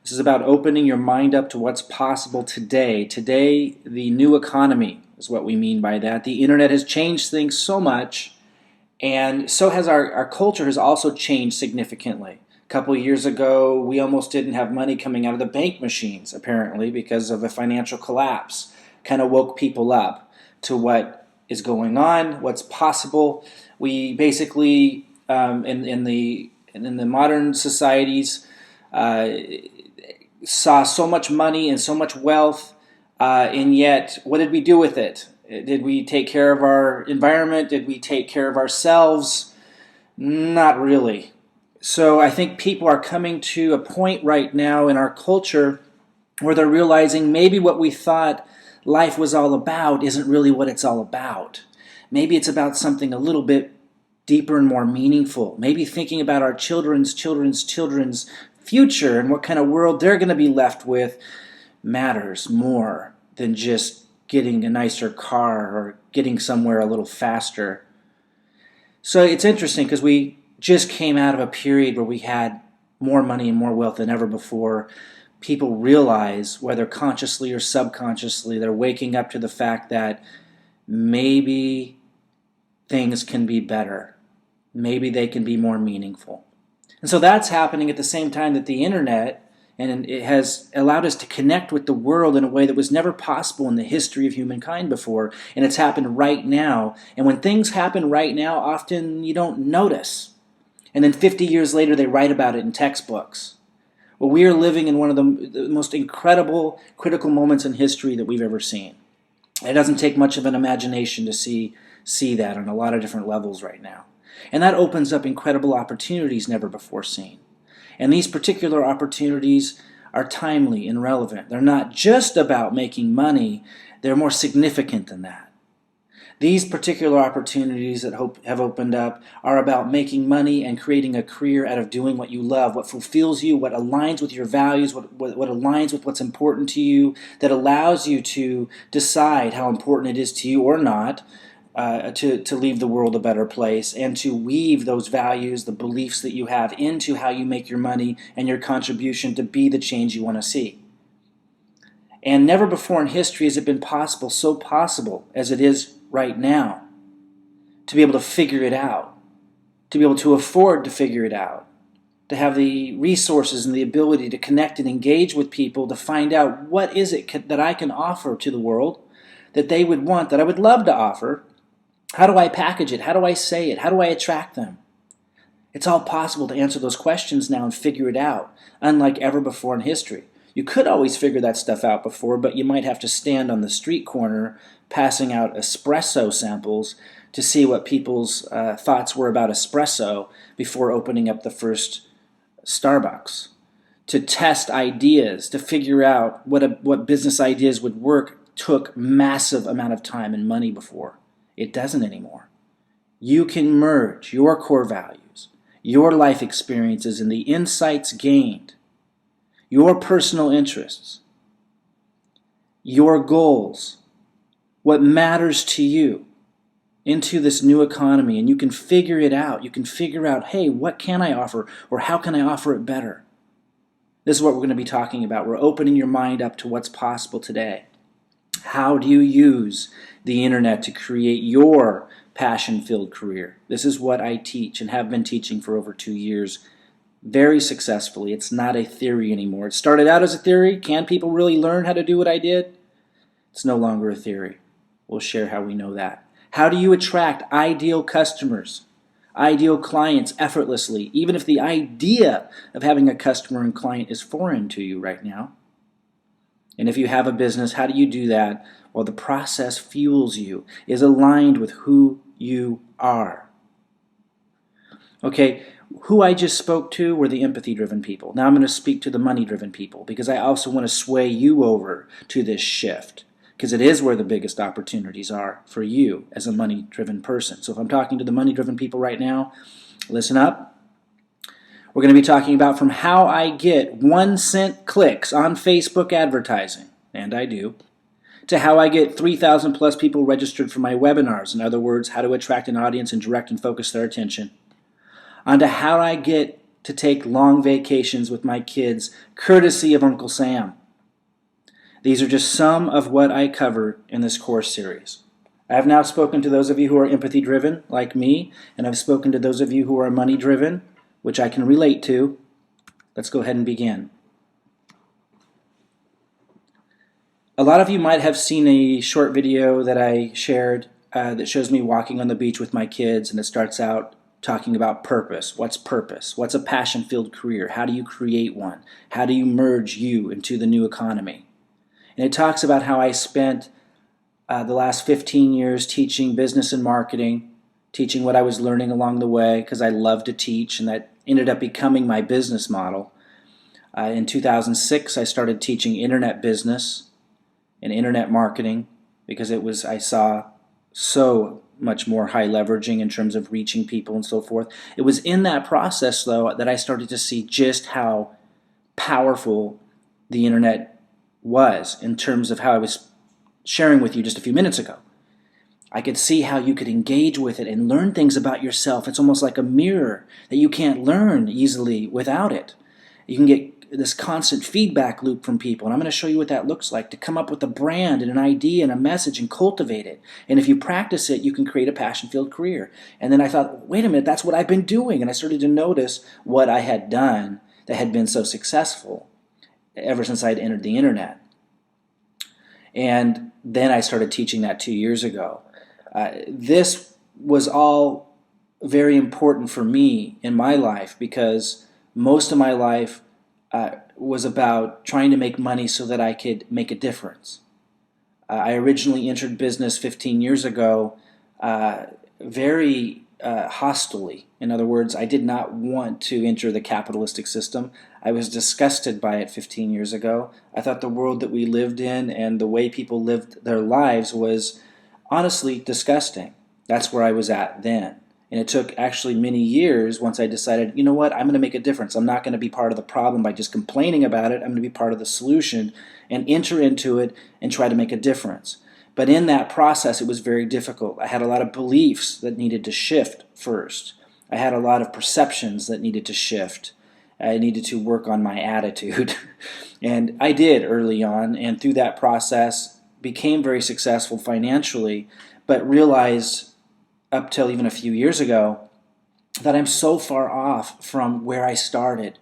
This is about opening your mind up to what's possible today. Today, the new economy is what we mean by that. The internet has changed things so much, and so has our culture has also changed significantly. A couple of years ago, we almost didn't have money coming out of the bank machines, apparently, because of a financial collapse. Kind of woke people up to what is going on, what's possible. We basically, in the modern societies, saw so much money and so much wealth, and yet, what did we do with it? Did we take care of our environment? Did we take care of ourselves? Not really. So I think people are coming to a point right now in our culture where they're realizing maybe what we thought life was all about isn't really what it's all about. Maybe it's about something a little bit deeper and more meaningful. Maybe thinking about our children's future and what kind of world they're going to be left with matters more than just getting a nicer car or getting somewhere a little faster. So it's interesting because we just came out of a period where we had more money and more wealth than ever before. People realize, whether consciously or subconsciously, they're waking up to the fact that maybe things can be better. Maybe they can be more meaningful. And so that's happening at the same time that the internet, and it has allowed us to connect with the world in a way that was never possible in the history of humankind before. And it's happened right now. And when things happen right now, often you don't notice. And then 50 years later, they write about it in textbooks. Well, we are living in one of the most incredible, critical moments in history that we've ever seen. It doesn't take much of an imagination to see that on a lot of different levels right now. And that opens up incredible opportunities never before seen. And these particular opportunities are timely and relevant. They're not just about making money, they're more significant than that. These particular opportunities that have opened up are about making money and creating a career out of doing what you love, what fulfills you, what aligns with your values, what aligns with what's important to you, that allows you to decide how important it is to you or not, to leave the world a better place, and to weave those values, the beliefs that you have, into how you make your money and your contribution to be the change you want to see. And never before in history has it been so possible as it is right now, to be able to figure it out, to be able to afford to figure it out, to have the resources and the ability to connect and engage with people, to find out what is it that I can offer to the world that they would want, that I would love to offer. How do I package it? How do I say it? How do I attract them? It's all possible to answer those questions now and figure it out, unlike ever before in history. You could always figure that stuff out before, but you might have to stand on the street corner passing out espresso samples to see what people's thoughts were about espresso before opening up the first Starbucks. To test ideas, to figure out what business ideas would work, took massive amount of time and money before. It doesn't anymore. You can merge your core values, your life experiences, and the insights gained, your personal interests, your goals, what matters to you, into this new economy, and you can figure it out. You can figure out, hey, what can I offer, or how can I offer it better? This is what we're going to be talking about. We're opening your mind up to what's possible today. How do you use the internet to create your passion-filled career? This is what I teach and have been teaching for over 2 years very successfully. It's not a theory anymore. It started out as a theory. Can people really learn how to do what I did? It's no longer a theory. We'll share how we know that. How do you attract ideal customers, ideal clients effortlessly, even if the idea of having a customer and client is foreign to you right now? And if you have a business, how do you do that? Well, the process fuels you, is aligned with who you are. Okay, who I just spoke to were the empathy-driven people. Now I'm going to speak to the money-driven people, because I also want to sway you over to this shift, because it is where the biggest opportunities are for you as a money-driven person. So if I'm talking to the money-driven people right now, listen up. We're going to be talking about from how I get 1 cent clicks on Facebook advertising, and I do, to how I get 3,000 plus people registered for my webinars. In other words, how to attract an audience and direct and focus their attention. On to how I get to take long vacations with my kids, courtesy of Uncle Sam. These are just some of what I cover in this course series. I have now spoken to those of you who are empathy-driven, like me, and I've spoken to those of you who are money-driven, which I can relate to. Let's go ahead and begin. A lot of you might have seen a short video that I shared that shows me walking on the beach with my kids, and it starts out talking about purpose. What's purpose? What's a passion-filled career? How do you create one? How do you merge you into the new economy? And it talks about how I spent the last 15 years teaching business and marketing, teaching what I was learning along the way because I love to teach, and that ended up becoming my business model. In 2006, I started teaching internet business and internet marketing because I saw so much more high leveraging in terms of reaching people and so forth. It was in that process, though, that I started to see just how powerful the internet was in terms of how I was sharing with you just a few minutes ago. I could see how you could engage with it and learn things about yourself. It's almost like a mirror that you can't learn easily without it. You can get this constant feedback loop from people, and I'm going to show you what that looks like, to come up with a brand and an idea and a message and cultivate it. And if you practice it, you can create a passion-filled career. And then I thought, wait a minute, that's what I've been doing. And I started to notice what I had done that had been so successful ever since I had entered the internet. And then I started teaching that 2 years ago. This was all very important for me in my life because most of my life was about trying to make money so that I could make a difference. I originally entered business 15 years ago very hostilely. In other words, I did not want to enter the capitalistic system. I was disgusted by it 15 years ago. I thought the world that we lived in and the way people lived their lives was honestly disgusting. That's where I was at then. And it took actually many years once I decided, you know what, I'm going to make a difference. I'm not going to be part of the problem by just complaining about it. I'm going to be part of the solution and enter into it and try to make a difference. But in that process, it was very difficult. I had a lot of beliefs that needed to shift first. I had a lot of perceptions that needed to shift. I needed to work on my attitude. And I did early on, and through that process, became very successful financially, but realized up till even a few years ago that I'm so far off from where I started.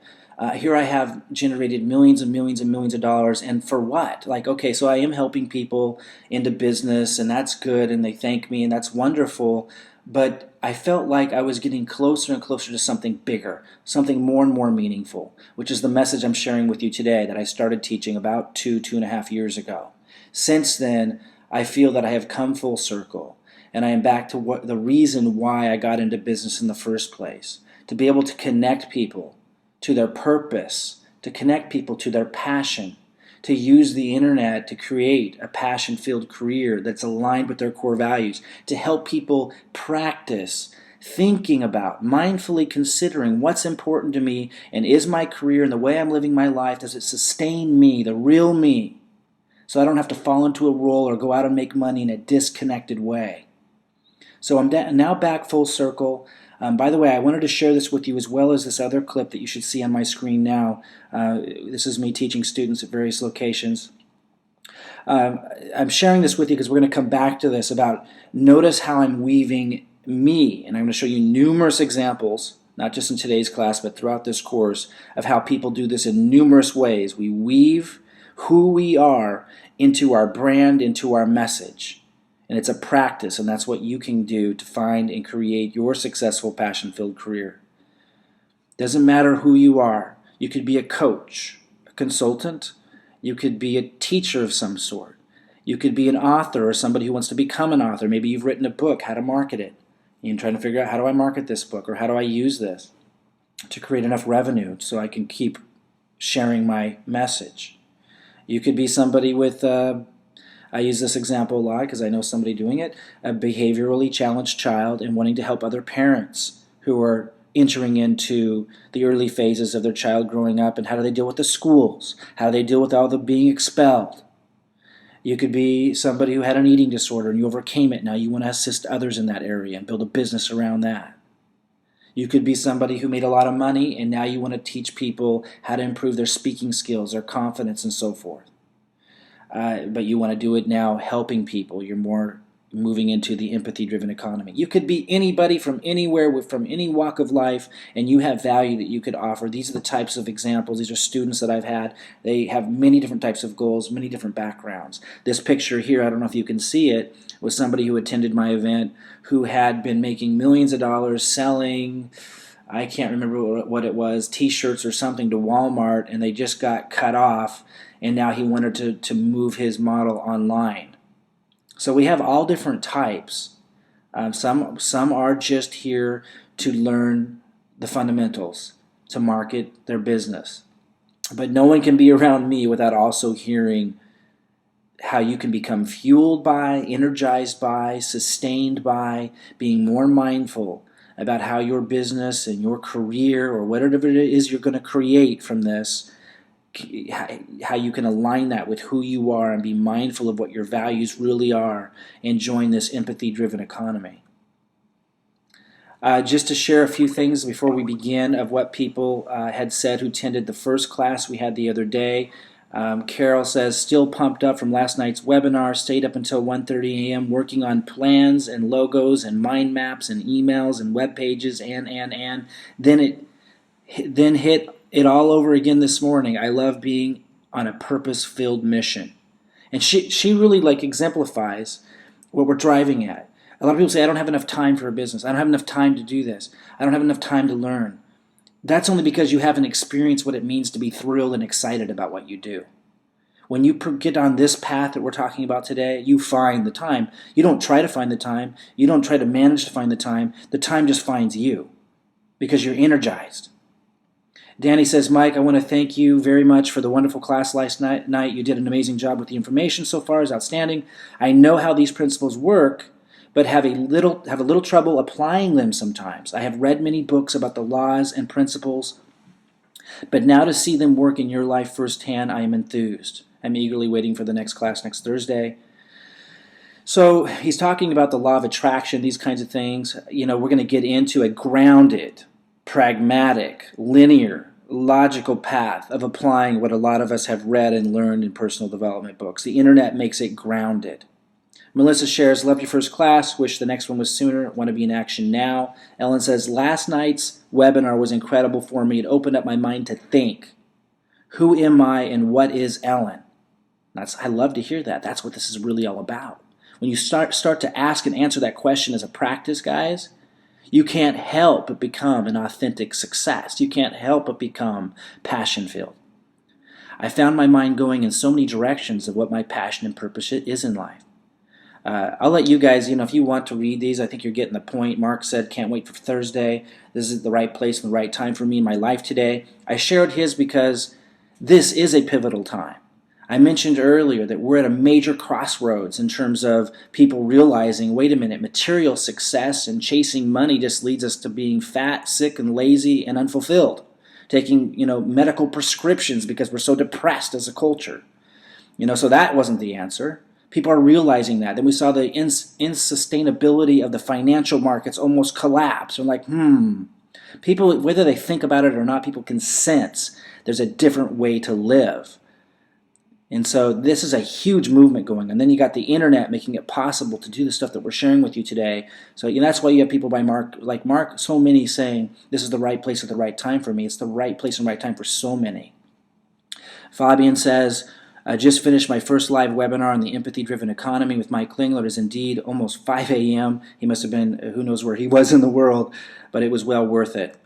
Here I have generated millions and millions and millions of dollars, and for what? Like, okay, so I am helping people into business, and that's good, and they thank me, and that's wonderful, but I felt like I was getting closer and closer to something bigger, something more and more meaningful, which is the message I'm sharing with you today that I started teaching about 2.5 years ago. Since then, I feel that I have come full circle. And I am back to the reason why I got into business in the first place, to be able to connect people to their purpose, to connect people to their passion, to use the internet to create a passion-filled career that's aligned with their core values, to help people practice thinking about, mindfully considering what's important to me, and is my career and the way I'm living my life, does it sustain me, the real me, so I don't have to fall into a role or go out and make money in a disconnected way. So I'm now back full circle. By the way, I wanted to share this with you as well as this other clip that you should see on my screen now. This is me teaching students at various locations. I'm sharing this with you because we're going to come back to this about notice how I'm weaving me. And I'm going to show you numerous examples, not just in today's class, but throughout this course, of how people do this in numerous ways. We weave who we are into our brand, into our message. And it's a practice, and that's what you can do to find and create your successful passion-filled career. Doesn't matter who you are. You could be a coach, a consultant. You could be a teacher of some sort. You could be an author or somebody who wants to become an author. Maybe you've written a book, how to market it. You're trying to figure out, how do I market this book, or how do I use this to create enough revenue so I can keep sharing my message. You could be somebody with I use this example a lot because I know somebody doing it, a behaviorally challenged child and wanting to help other parents who are entering into the early phases of their child growing up, and how do they deal with the schools? How do they deal with all the being expelled? You could be somebody who had an eating disorder and you overcame it. Now you want to assist others in that area and build a business around that. You could be somebody who made a lot of money and now you want to teach people how to improve their speaking skills, their confidence, and so forth. But you want to do it now helping people. You're more moving into the empathy-driven economy. You could be anybody from anywhere, from any walk of life, and you have value that you could offer. These are the types of examples. These are students that I've had. They have many different types of goals, many different backgrounds. This picture here, I don't know if you can see it, was somebody who attended my event who had been making millions of dollars selling, I can't remember what it was, t-shirts or something to Walmart, and they just got cut off, and now he wanted to move his model online. So we have all different types. Some are just here to learn the fundamentals, to market their business. But no one can be around me without also hearing how you can become fueled by, energized by, sustained by, being more mindful about how your business and your career or whatever it is you're going to create from this, how you can align that with who you are and be mindful of what your values really are and join this empathy-driven economy. Just to share a few things before we begin of what people had said who attended the first class we had the other day. Carol says, still pumped up from last night's webinar, stayed up until 1:30 a.m. working on plans and logos and mind maps and emails and web pages and then hit it all over again this morning. I love being on a purpose-filled mission. And she really exemplifies what we're driving at. A lot of people say, I don't have enough time for a business. I don't have enough time to do this. I don't have enough time to learn. That's only because you haven't experienced what it means to be thrilled and excited about what you do. When you get on this path that we're talking about today, you find the time. You don't try to find the time. You don't try to manage to find the time. The time just finds you because you're energized. Danny says, Mike, I want to thank you very much for the wonderful class last night. You did an amazing job with the information so far. It's outstanding. I know how these principles work, but have a little trouble applying them sometimes. I have read many books about the laws and principles, but now to see them work in your life firsthand, I am enthused. I'm eagerly waiting for the next class next Thursday. So he's talking about the law of attraction, these kinds of things. We're going to get into a grounded, pragmatic, linear, logical path of applying what a lot of us have read and learned in personal development books. The internet makes it grounded. Melissa shares, love your first class, wish the next one was sooner, want to be in action now. Ellen says, last night's webinar was incredible for me. It opened up my mind to think. Who am I and what is Ellen? I love to hear that. That's what this is really all about. When you start to ask and answer that question as a practice, guys, you can't help but become an authentic success. You can't help but become passion-filled. I found my mind going in so many directions of what my passion and purpose is in life. I'll let you guys, if you want to read these, I think you're getting the point. Mark said, can't wait for Thursday. This is the right place and the right time for me in my life today. I shared his because this is a pivotal time. I mentioned earlier that we're at a major crossroads in terms of people realizing, wait a minute, material success and chasing money just leads us to being fat, sick, and lazy and unfulfilled. Taking, medical prescriptions because we're so depressed as a culture. So that wasn't the answer. People are realizing that. Then we saw the insustainability of the financial markets almost collapse. They're like, People, whether they think about it or not, people can sense there's a different way to live. And so this is a huge movement going on. Then you got the internet making it possible to do the stuff that we're sharing with you today. So that's why you have people like Mark, so many saying, this is the right place at the right time for me. It's the right place and right time for so many. Fabian says, I just finished my first live webinar on the empathy-driven economy with Mike Klingler. It is indeed almost 5 a.m. He must have been, who knows where he was in the world, but it was well worth it.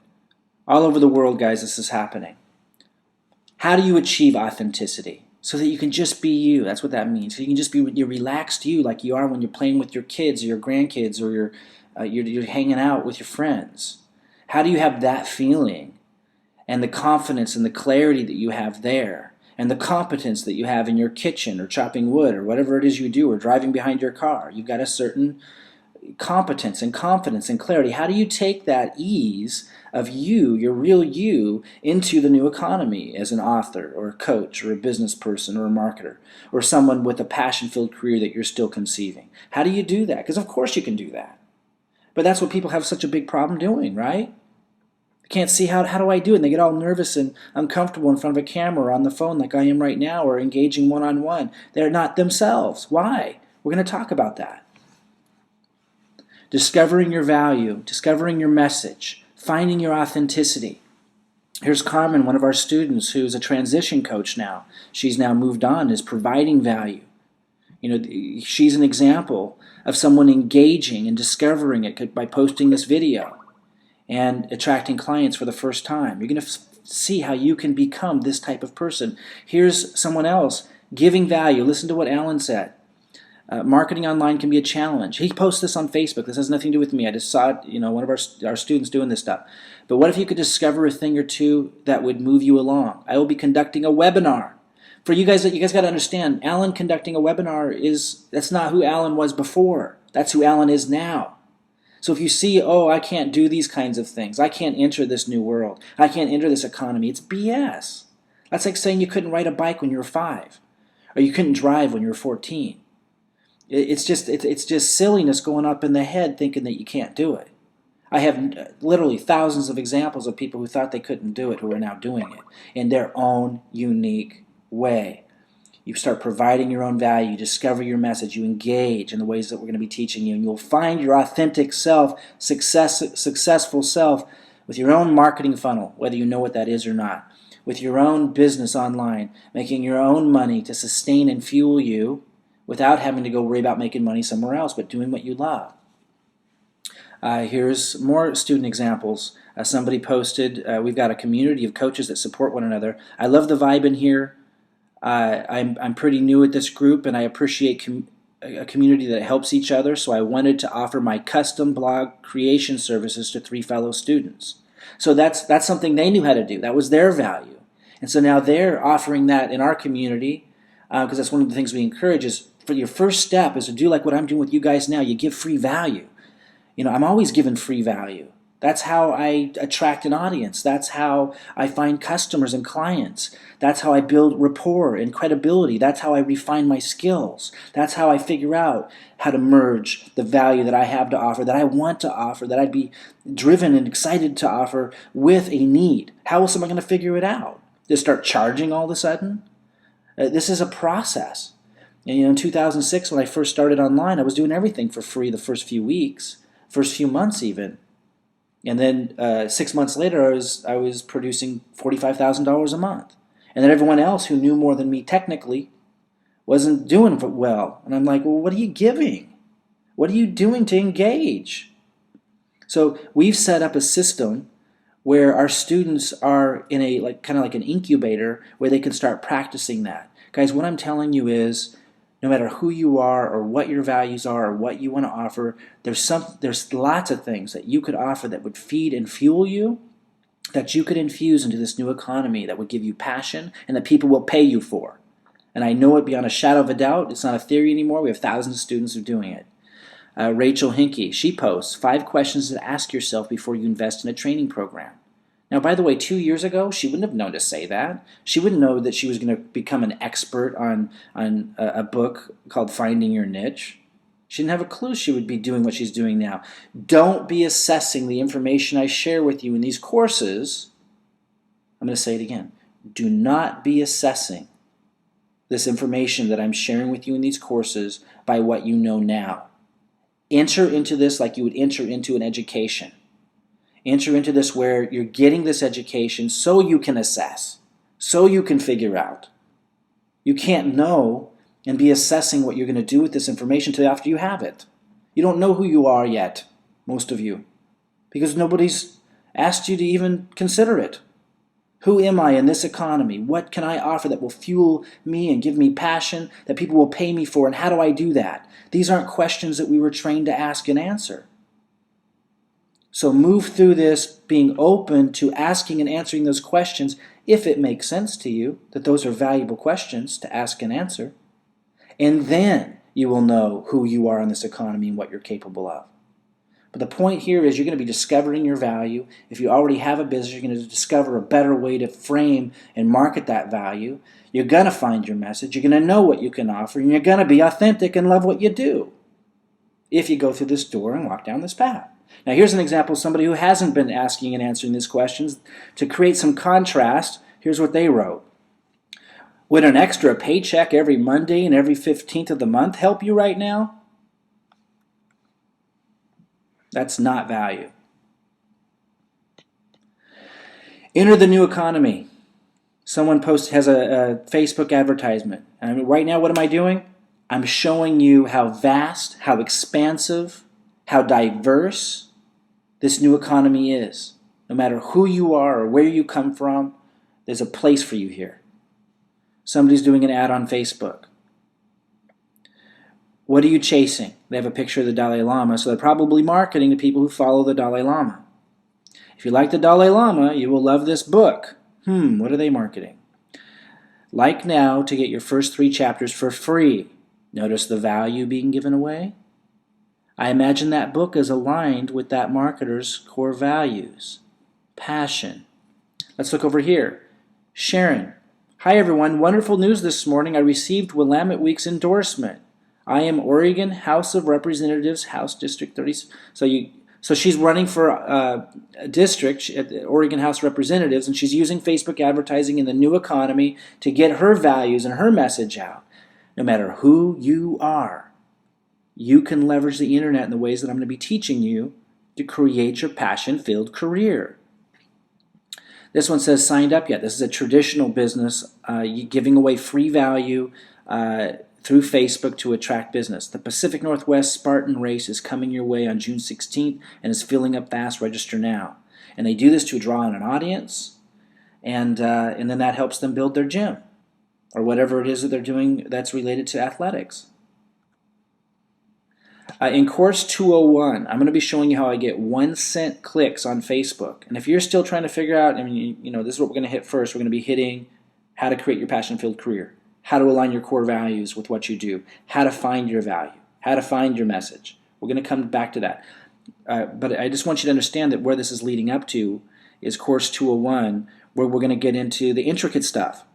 All over the world, guys, this is happening. How do you achieve authenticity? So that you can just be you. That's what that means. So you can just be your relaxed you like you are when you're playing with your kids or your grandkids or you're hanging out with your friends. How do you have that feeling and the confidence and the clarity that you have there? And the competence that you have in your kitchen or chopping wood or whatever it is you do or driving behind your car. You've got a certain competence and confidence and clarity. How do you take that ease of you, your real you, into the new economy as an author or a coach or a business person or a marketer or someone with a passion-filled career that you're still conceiving? How do you do that? Because of course you can do that. But that's what people have such a big problem doing, right? Can't see how do I do it? And they get all nervous and uncomfortable in front of a camera or on the phone like I am right now, or engaging one-on-one. They're not themselves. Why? We're going to talk about that. Discovering your value, discovering your message, finding your authenticity. Here's Carmen, one of our students, who's a transition coach now. She's now moved on, is providing value. She's an example of someone engaging and discovering it by posting this video and attracting clients for the first time. You're going to see how you can become this type of person. Here's someone else giving value. Listen to what Alan said. Marketing online can be a challenge. He posts this on Facebook. This has nothing to do with me. I just saw it, one of our students doing this stuff. But what if you could discover a thing or two that would move you along? I will be conducting a webinar. For you guys got to understand, Alan conducting a webinar that's not who Alan was before. That's who Alan is now. So if you see, I can't do these kinds of things. I can't enter this new world. I can't enter this economy. It's BS. That's like saying you couldn't ride a bike when you were 5, or you couldn't drive when you were 14. It's just silliness going up in the head thinking that you can't do it. I have literally thousands of examples of people who thought they couldn't do it who are now doing it in their own unique way. You start providing your own value, you discover your message, you engage in the ways that we're going to be teaching you, and you'll find your authentic self, successful self, with your own marketing funnel, whether you know what that is or not, with your own business online, making your own money to sustain and fuel you, without having to go worry about making money somewhere else, but doing what you love. Here's more student examples. Somebody posted, we've got a community of coaches that support one another. I love the vibe in here. I'm pretty new at this group, and I appreciate a community that helps each other, so I wanted to offer my custom blog creation services to 3 fellow students. So that's something they knew how to do. That was their value. And so now they're offering that in our community, because that's one of the things we encourage is, for your first step is to do like what I'm doing with you guys now. You give free value. I'm always giving free value. That's how I attract an audience. That's how I find customers and clients. That's how I build rapport and credibility. That's how I refine my skills. That's how I figure out how to merge the value that I have to offer, that I want to offer, that I'd be driven and excited to offer with a need. How else am I going to figure it out? Just start charging all of a sudden? This is a process. And in 2006, when I first started online, I was doing everything for free the first few weeks, first few months even. And then 6 months later, I was producing $45,000 a month. And then everyone else who knew more than me technically wasn't doing well. And I'm like, well, what are you giving? What are you doing to engage? So we've set up a system where our students are in a kind of like an incubator where they can start practicing that. Guys, what I'm telling you is, no matter who you are or what your values are or what you want to offer, there's lots of things that you could offer that would feed and fuel you, that you could infuse into this new economy that would give you passion and that people will pay you for. And I know it beyond a shadow of a doubt. It's not a theory anymore. We have thousands of students who are doing it. Rachel Hinkey, she posts 5 questions to ask yourself before you invest in a training program. Now, by the way, 2 years ago, she wouldn't have known to say that. She wouldn't know that she was going to become an expert on a book called Finding Your Niche. She didn't have a clue she would be doing what she's doing now. Don't be assessing the information I share with you in these courses. I'm going to say it again. Do not be assessing this information that I'm sharing with you in these courses by what you know now. Enter into this like you would enter into an education. Enter into this where you're getting this education so you can assess, so you can figure out. You can't know and be assessing what you're going to do with this information until after you have it. You don't know who you are yet, most of you, because nobody's asked you to even consider it. Who am I in this economy? What can I offer that will fuel me and give me passion that people will pay me for, and how do I do that? These aren't questions that we were trained to ask and answer. So move through this being open to asking and answering those questions if it makes sense to you that those are valuable questions to ask and answer. And then you will know who you are in this economy and what you're capable of. But the point here is you're going to be discovering your value. If you already have a business, you're going to discover a better way to frame and market that value. You're going to find your message. You're going to know what you can offer. And you're going to be authentic and love what you do if you go through this door and walk down this path. Now here's an example of somebody who hasn't been asking and answering these questions. To create some contrast, here's what they wrote. Would an extra paycheck every Monday and every 15th of the month help you right now? That's not value. Enter the new economy. Someone has a Facebook advertisement. And right now, what am I doing? I'm showing you how vast, how expansive, how diverse this new economy is. No matter who you are or where you come from, there's a place for you here. Somebody's doing an ad on Facebook. What are you chasing? They have a picture of the Dalai Lama, so they're probably marketing to people who follow the Dalai Lama. If you like the Dalai Lama, you will love this book. What are they marketing? Like now to get your first 3 chapters for free. Notice the value being given away? I imagine that book is aligned with that marketer's core values. Passion. Let's look over here. Sharon. Hi everyone, wonderful news this morning. I received Willamette Week's endorsement. I am Oregon House of Representatives, House District 30. So she's running for a district at the Oregon House of Representatives, and she's using Facebook advertising in the new economy to get her values and her message out. No matter who you are, you can leverage the internet in the ways that I'm going to be teaching you to create your passion-filled career. This one says, signed up yet. This is a traditional business giving away free value through Facebook to attract business. The Pacific Northwest Spartan Race is coming your way on June 16th and is filling up fast. Register now. And they do this to draw in an audience, and then that helps them build their gym or whatever it is that they're doing that's related to athletics. In course 201, I'm going to be showing you how I get 1 cent clicks on Facebook. And if you're still trying to figure out, this is what we're going to hit first. We're going to be hitting how to create your passion-filled career, how to align your core values with what you do, how to find your value, how to find your message. We're going to come back to that. But I just want you to understand that where this is leading up to is course 201, where we're going to get into the intricate stuff,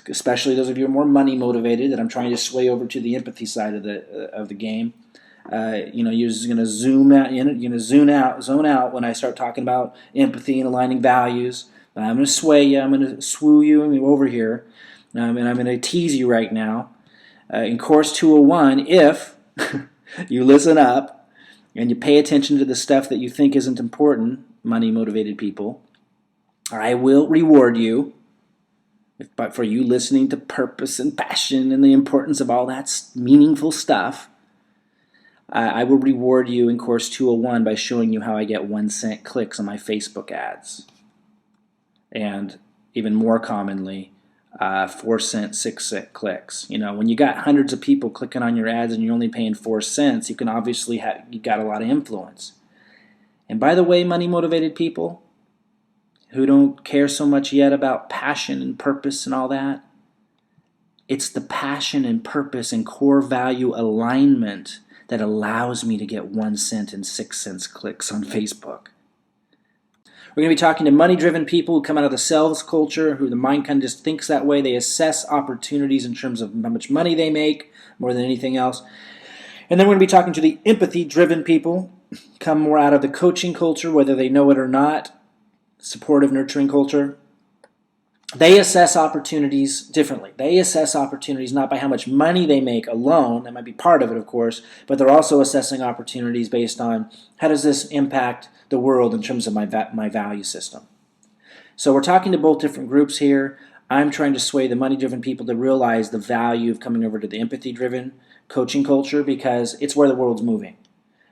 especially those of you who are more money motivated, that I'm trying to sway over to the empathy side of the game. You're just going to zone out when I start talking about empathy and aligning values. I'm going to sway you. I'm going to swoo you over here. And I'm going to tease you right now. In course 201, if you listen up and you pay attention to the stuff that you think isn't important, money-motivated people, I will reward you. But for you listening to purpose and passion and the importance of all that meaningful stuff, I will reward you in course 201 by showing you how I get 1 cent clicks on my Facebook ads. And even more commonly, 4 cent, 6 cent clicks. When you got hundreds of people clicking on your ads and you're only paying 4 cents, you can obviously you got a lot of influence. And by the way, money-motivated people who don't care so much yet about passion and purpose and all that, it's the passion and purpose and core value alignment that allows me to get 1 cent and 6 cents clicks on Facebook. We're going to be talking to money-driven people who come out of the sales culture, who the mind kind of just thinks that way. They assess opportunities in terms of how much money they make more than anything else. And then we're going to be talking to the empathy-driven people, come more out of the coaching culture, whether they know it or not, supportive, nurturing culture. They assess opportunities differently. They assess opportunities not by how much money they make alone. That might be part of it, of course, but they're also assessing opportunities based on how does this impact the world in terms of my value system. So we're talking to both different groups here. I'm trying to sway the money-driven people to realize the value of coming over to the empathy-driven coaching culture because it's where the world's moving.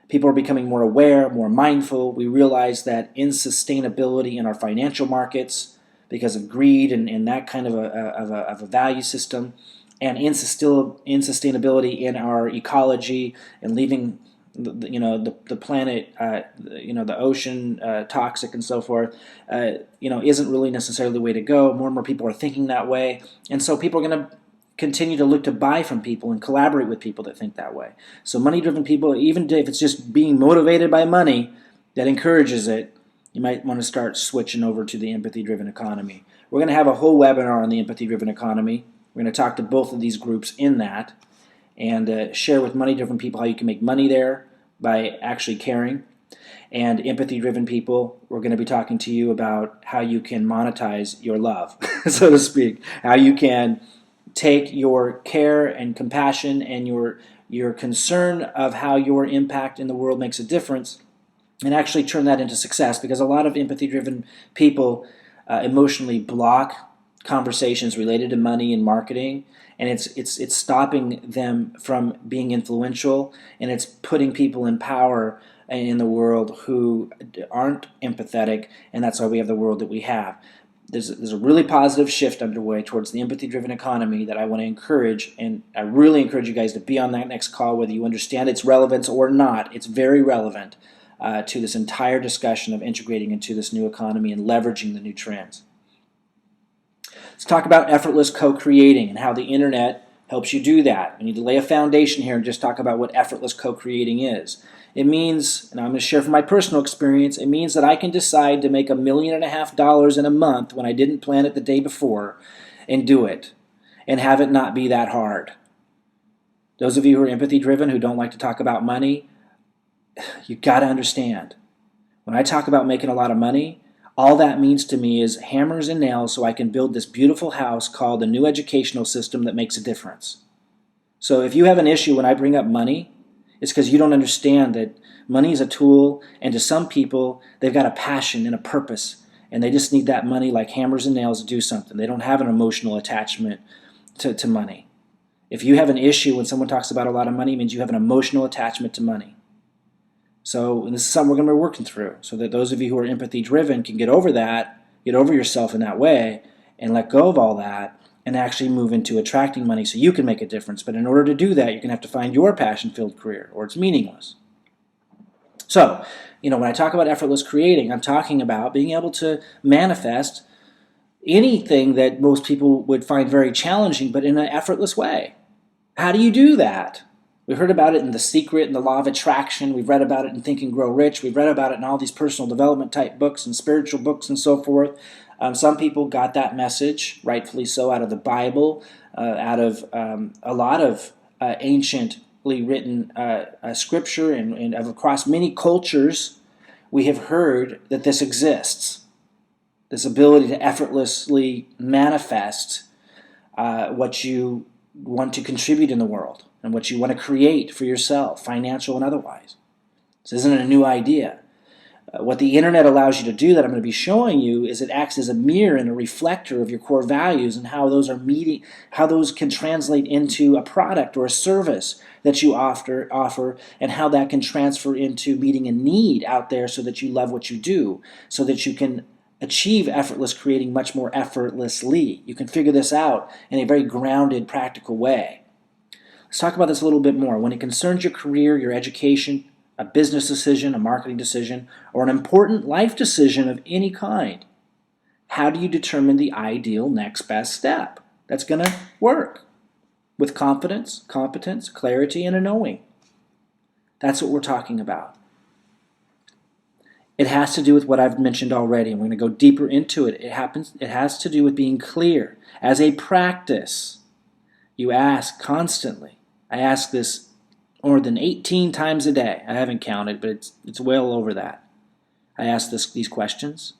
People are becoming more aware, more mindful. We realize that in sustainability in our financial markets, because of greed and that kind of a value system, and in sustainability in our ecology and leaving the planet, the ocean toxic and so forth, isn't really necessarily the way to go. More and more people are thinking that way, and so people are going to continue to look to buy from people and collaborate with people that think that way. So money-driven people, even if it's just being motivated by money that encourages it, you might want to start switching over to the empathy-driven economy. We're going to have a whole webinar on the empathy-driven economy. We're going to talk to both of these groups in that and share with money-driven people how you can make money there by actually caring. And empathy-driven people, we're going to be talking to you about how you can monetize your love, so to speak. How you can take your care and compassion and your concern of how your impact in the world makes a difference and actually turn that into success, because a lot of empathy-driven people emotionally block conversations related to money and marketing, and it's stopping them from being influential, and it's putting people in power in the world who aren't empathetic, and that's why we have the world that we have. There's a really positive shift underway towards the empathy-driven economy that I want to encourage, and I really encourage you guys to be on that next call, whether you understand its relevance or not. It's very relevant to this entire discussion of integrating into this new economy and leveraging the new trends. Let's talk about effortless co-creating and how the internet helps you do that. We need to lay a foundation here and just talk about what effortless co-creating is. It means, and I'm going to share from my personal experience, it means that I can decide to make $1.5 million in a month when I didn't plan it the day before and do it and have it not be that hard. Those of you who are empathy driven, who don't like to talk about money, you got to understand. When I talk about making a lot of money, all that means to me is hammers and nails so I can build this beautiful house called a new educational system that makes a difference. So if you have an issue when I bring up money, it's because you don't understand that money is a tool, and to some people, they've got a passion and a purpose, and they just need that money like hammers and nails to do something. They don't have an emotional attachment to money. If you have an issue when someone talks about a lot of money, it means you have an emotional attachment to money. So, and this is something we're going to be working through, so that those of you who are empathy-driven can get over that, get over yourself in that way, and let go of all that, and actually move into attracting money so you can make a difference. But in order to do that, you're going to have to find your passion-filled career, or it's meaningless. So, when I talk about effortless creating, I'm talking about being able to manifest anything that most people would find very challenging, but in an effortless way. How do you do that? We've heard about it in The Secret and the Law of Attraction. We've read about it in Think and Grow Rich. We've read about it in all these personal development type books and spiritual books and so forth. Some people got that message, rightfully so, out of the Bible, out of a lot of anciently written scripture, and across many cultures, we have heard that this exists. This ability to effortlessly manifest what you want to contribute in the world and what you want to create for yourself, financial and otherwise. This isn't a new idea. What the internet allows you to do that I'm going to be showing you is it acts as a mirror and a reflector of your core values and how those how those can translate into a product or a service that you offer, and how that can transfer into meeting a need out there so that you love what you do, so that you can achieve effortless creating much more effortlessly. You can figure this out in a very grounded, practical way. Let's talk about this a little bit more. When it concerns your career, your education, a business decision, a marketing decision, or an important life decision of any kind, how do you determine the ideal next best step that's going to work with confidence, competence, clarity, and a knowing? That's what we're talking about. It has to do with what I've mentioned already, and we're going to go deeper into it. It has to do with being clear. As a practice, you ask constantly. I ask this more than 18 times a day. I haven't counted, but it's well over that. I ask these questions,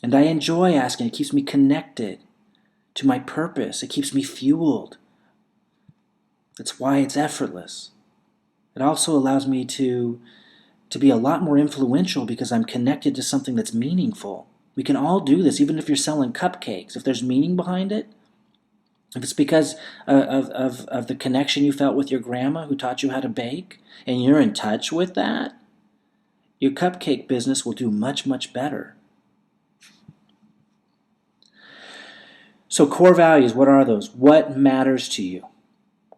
and I enjoy asking. It keeps me connected to my purpose. It keeps me fueled. That's why it's effortless. It also allows me to be a lot more influential because I'm connected to something that's meaningful. We can all do this, even if you're selling cupcakes. If there's meaning behind it, if it's because of the connection you felt with your grandma who taught you how to bake, and you're in touch with that, your cupcake business will do much, much better. So core values, what are those? What matters to you?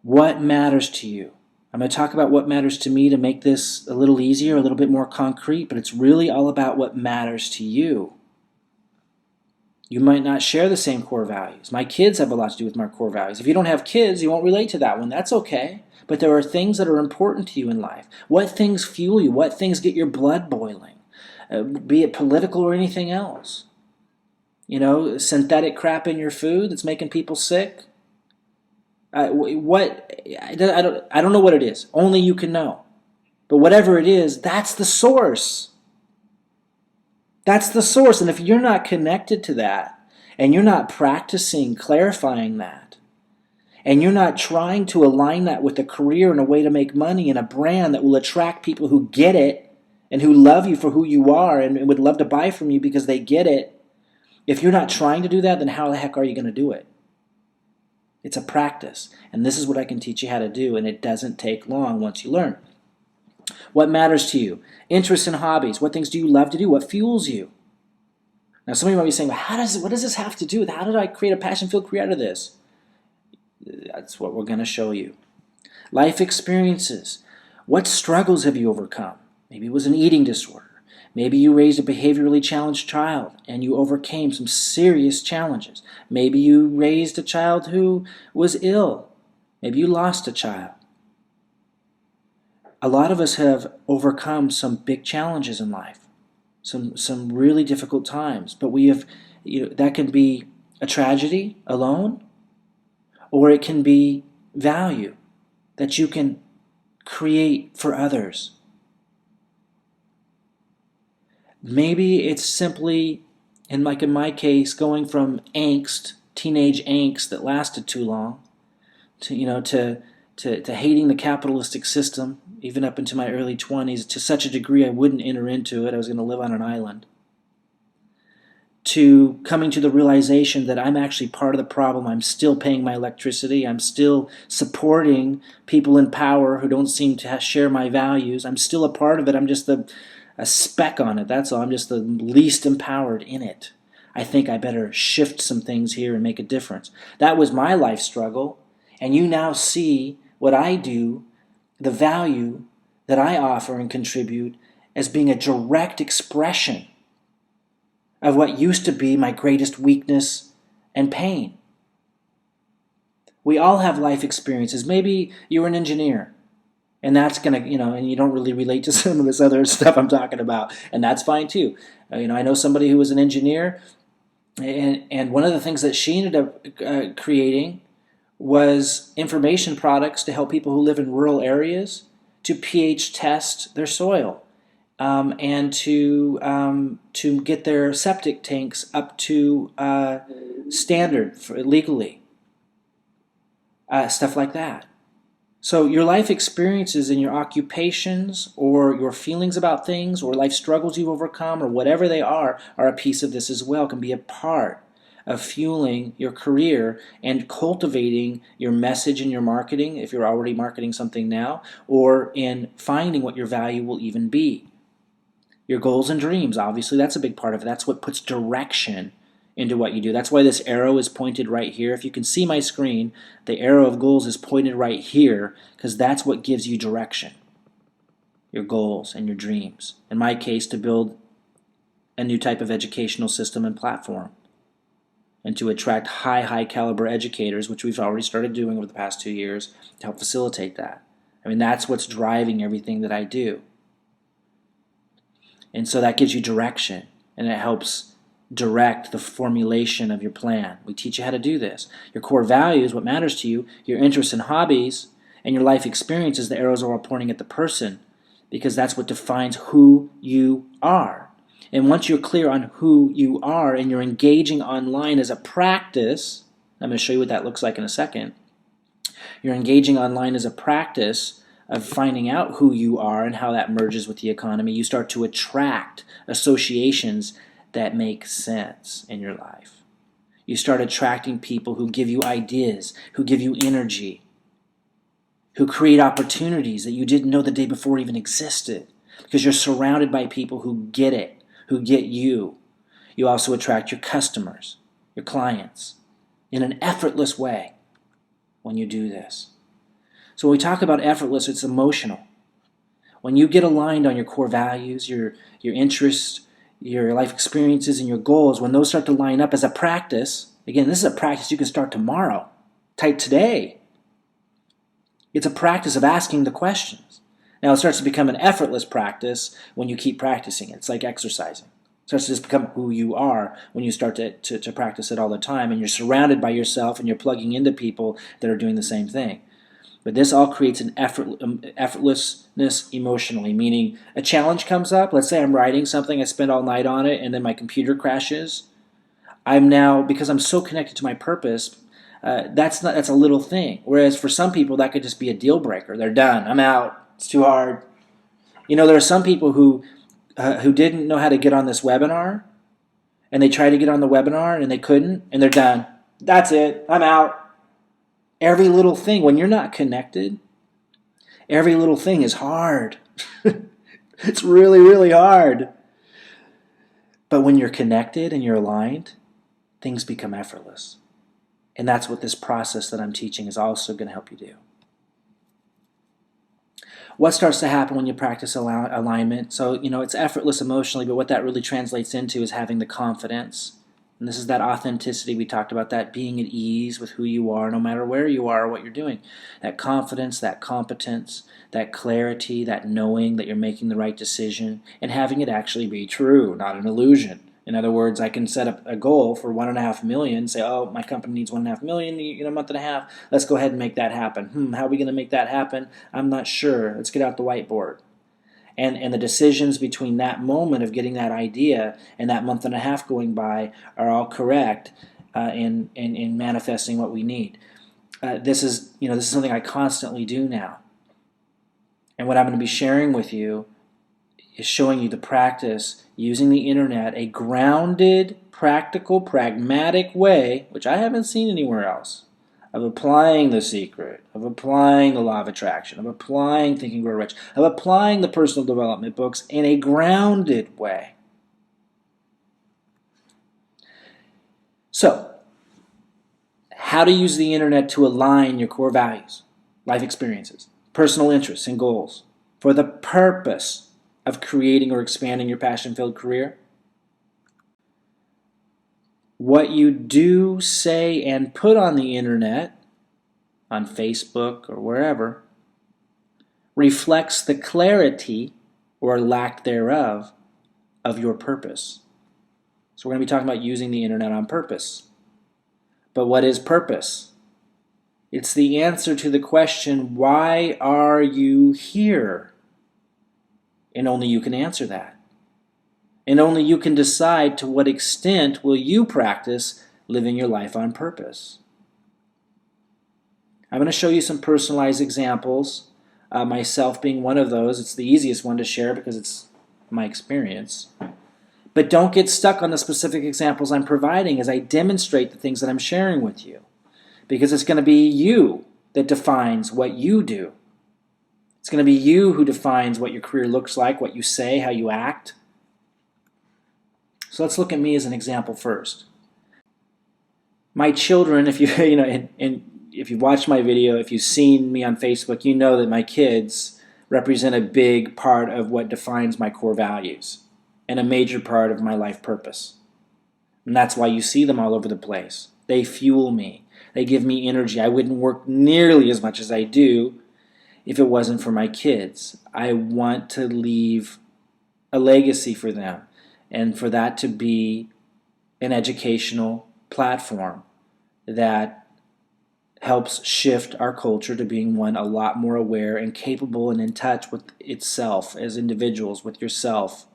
What matters to you? I'm going to talk about what matters to me to make this a little easier, a little bit more concrete, but it's really all about what matters to you. You might not share the same core values. My kids have a lot to do with my core values. If you don't have kids, you won't relate to that one. That's okay. But there are things that are important to you in life. What things fuel you? What things get your blood boiling? Be it political or anything else. Synthetic crap in your food that's making people sick. I don't know what it is. Only you can know. But whatever it is, that's the source. That's the source. And if you're not connected to that, and you're not practicing clarifying that, and you're not trying to align that with a career and a way to make money and a brand that will attract people who get it and who love you for who you are and would love to buy from you because they get it, if you're not trying to do that, then how the heck are you going to do it? It's a practice. And this is what I can teach you how to do, and it doesn't take long once you learn. What matters to you? Interests and hobbies. What things do you love to do? What fuels you? Now, some of you might be saying, well, what does this have to do with how did I create a passion-filled career out of this? That's what we're going to show you. Life experiences. What struggles have you overcome? Maybe it was an eating disorder. Maybe you raised a behaviorally challenged child and you overcame some serious challenges. Maybe you raised a child who was ill. Maybe you lost a child. A lot of us have overcome some big challenges in life, some really difficult times. But we have, that can be a tragedy alone, or it can be value that you can create for others. Maybe it's simply, and like in my case, going from angst, teenage angst that lasted too long, to hating the capitalistic system, even up into my early 20s, to such a degree I wouldn't enter into it. I was going to live on an island. To coming to the realization that I'm actually part of the problem. I'm still paying my electricity. I'm still supporting people in power who don't seem to share my values. I'm still a part of it. I'm just a speck on it. That's all. I'm just the least empowered in it. I think I better shift some things here and make a difference. That was my life struggle. And you now see what I do, the value that I offer and contribute as being a direct expression of what used to be my greatest weakness and pain. We all have life experiences. Maybe you're an engineer, and that's going to, and you don't really relate to some of this other stuff I'm talking about, and that's fine too. I know somebody who was an engineer, and one of the things that she ended up creating was information products to help people who live in rural areas to pH test their soil. And to get their septic tanks up to standard legally, stuff like that. So your life experiences and your occupations or your feelings about things or life struggles you've overcome or whatever they are a piece of this as well, can be a part of fueling your career and cultivating your message and your marketing, if you're already marketing something now, or in finding what your value will even be. Your goals and dreams, obviously, that's a big part of it. That's what puts direction into what you do. That's why this arrow is pointed right here. If you can see my screen, the arrow of goals is pointed right here because that's what gives you direction. Your goals and your dreams. In my case, to build a new type of educational system and platform and to attract high caliber educators, which we've already started doing over the past 2 years, to help facilitate that. That's what's driving everything that I do. And so that gives you direction, and it helps direct the formulation of your plan. We teach you how to do this. Your core values, what matters to you, your interests and hobbies, and your life experiences, the arrows are all pointing at the person, because that's what defines who you are. And once you're clear on who you are and you're engaging online as a practice, I'm going to show you what that looks like in a second. You're engaging online as a practice of finding out who you are and how that merges with the economy. You start to attract associations that make sense in your life. You start attracting people who give you ideas, who give you energy, who create opportunities that you didn't know the day before even existed, because you're surrounded by people who get it, who get you. You also attract your customers, your clients, in an effortless way when you do this. So when we talk about effortless, it's emotional. When you get aligned on your core values, your interests, your life experiences, and your goals, when those start to line up as a practice, again, this is a practice you can start tomorrow, type today. It's a practice of asking the questions. Now it starts to become an effortless practice when you keep practicing it. It's like exercising. It starts to just become who you are when you start to practice it all the time, and you're surrounded by yourself and you're plugging into people that are doing the same thing. But this all creates an effortlessness emotionally, meaning a challenge comes up. Let's say I'm writing something, I spend all night on it, and then my computer crashes. I'm now, because I'm so connected to my purpose, that's a little thing. Whereas for some people, that could just be a deal breaker. They're done. I'm out. It's too hard. There are some people who didn't know how to get on this webinar, and they tried to get on the webinar and they couldn't, and they're done. That's it. I'm out. Every little thing, when you're not connected, every little thing is hard. It's really, really hard. But when you're connected and you're aligned, things become effortless. And that's what this process that I'm teaching is also going to help you do. What starts to happen when you practice alignment? So, it's effortless emotionally, but what that really translates into is having the confidence. And this is that authenticity we talked about, that being at ease with who you are, no matter where you are or what you're doing. That confidence, that competence, that clarity, that knowing that you're making the right decision, and having it actually be true, not an illusion. In other words, I can set up a goal for $1.5 million, say, oh, my company needs $1.5 million in a month and a half. Let's go ahead and make that happen. How are we going to make that happen? I'm not sure. Let's get out the whiteboard. And the decisions between that moment of getting that idea and that month and a half going by are all correct in manifesting what we need. This is something I constantly do now. And what I'm going to be sharing with you is showing you the practice using the internet, a grounded, practical, pragmatic way, which I haven't seen anywhere else, of applying the secret, of applying the law of attraction, of applying Think and Grow Rich, of applying the personal development books in a grounded way. So, how to use the internet to align your core values, life experiences, personal interests, and goals for the purpose of creating or expanding your passion-filled career. What you do, say, and put on the internet, on Facebook or wherever, reflects the clarity or lack thereof of your purpose. So we're going to be talking about using the internet on purpose. But what is purpose? It's the answer to the question, why are you here? And only you can answer that. And only you can decide to what extent will you practice living your life on purpose. I'm going to show you some personalized examples, myself being one of those. It's the easiest one to share because it's my experience. But don't get stuck on the specific examples I'm providing as I demonstrate the things that I'm sharing with you. Because it's going to be you that defines what you do. It's going to be you who defines what your career looks like, what you say, how you act. So let's look at me as an example first. My children, if if you've watched my video, if you've seen me on Facebook, you know that my kids represent a big part of what defines my core values and a major part of my life purpose. And that's why you see them all over the place. They fuel me. They give me energy. I wouldn't work nearly as much as I do if it wasn't for my kids. I want to leave a legacy for them, and for that to be an educational platform that helps shift our culture to being one a lot more aware and capable and in touch with itself as individuals, with yourself.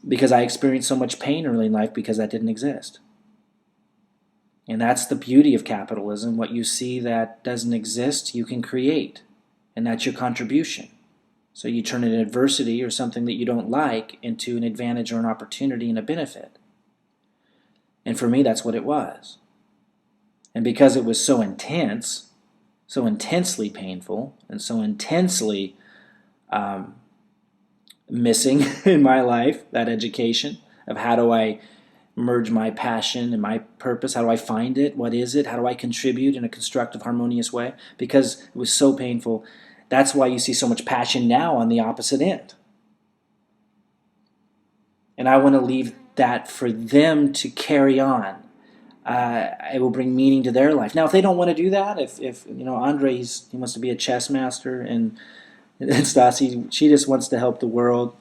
Because I experienced so much pain early in life because that didn't exist. And that's the beauty of capitalism. What you see that doesn't exist, you can create. And that's your contribution. So you turn an adversity or something that you don't like into an advantage or an opportunity and a benefit. And for me, that's what it was. And because it was so intense, so intensely painful, and so intensely missing in my life, that education of how do I merge my passion and my purpose, how do I find it, what is it, how do I contribute in a constructive, harmonious way, because it was so painful. That's why you see so much passion now on the opposite end. And I want to leave that for them to carry on. It will bring meaning to their life. Now, if they don't want to do that, if Andre, he wants to be a chess master, and Stassi, she just wants to help the world,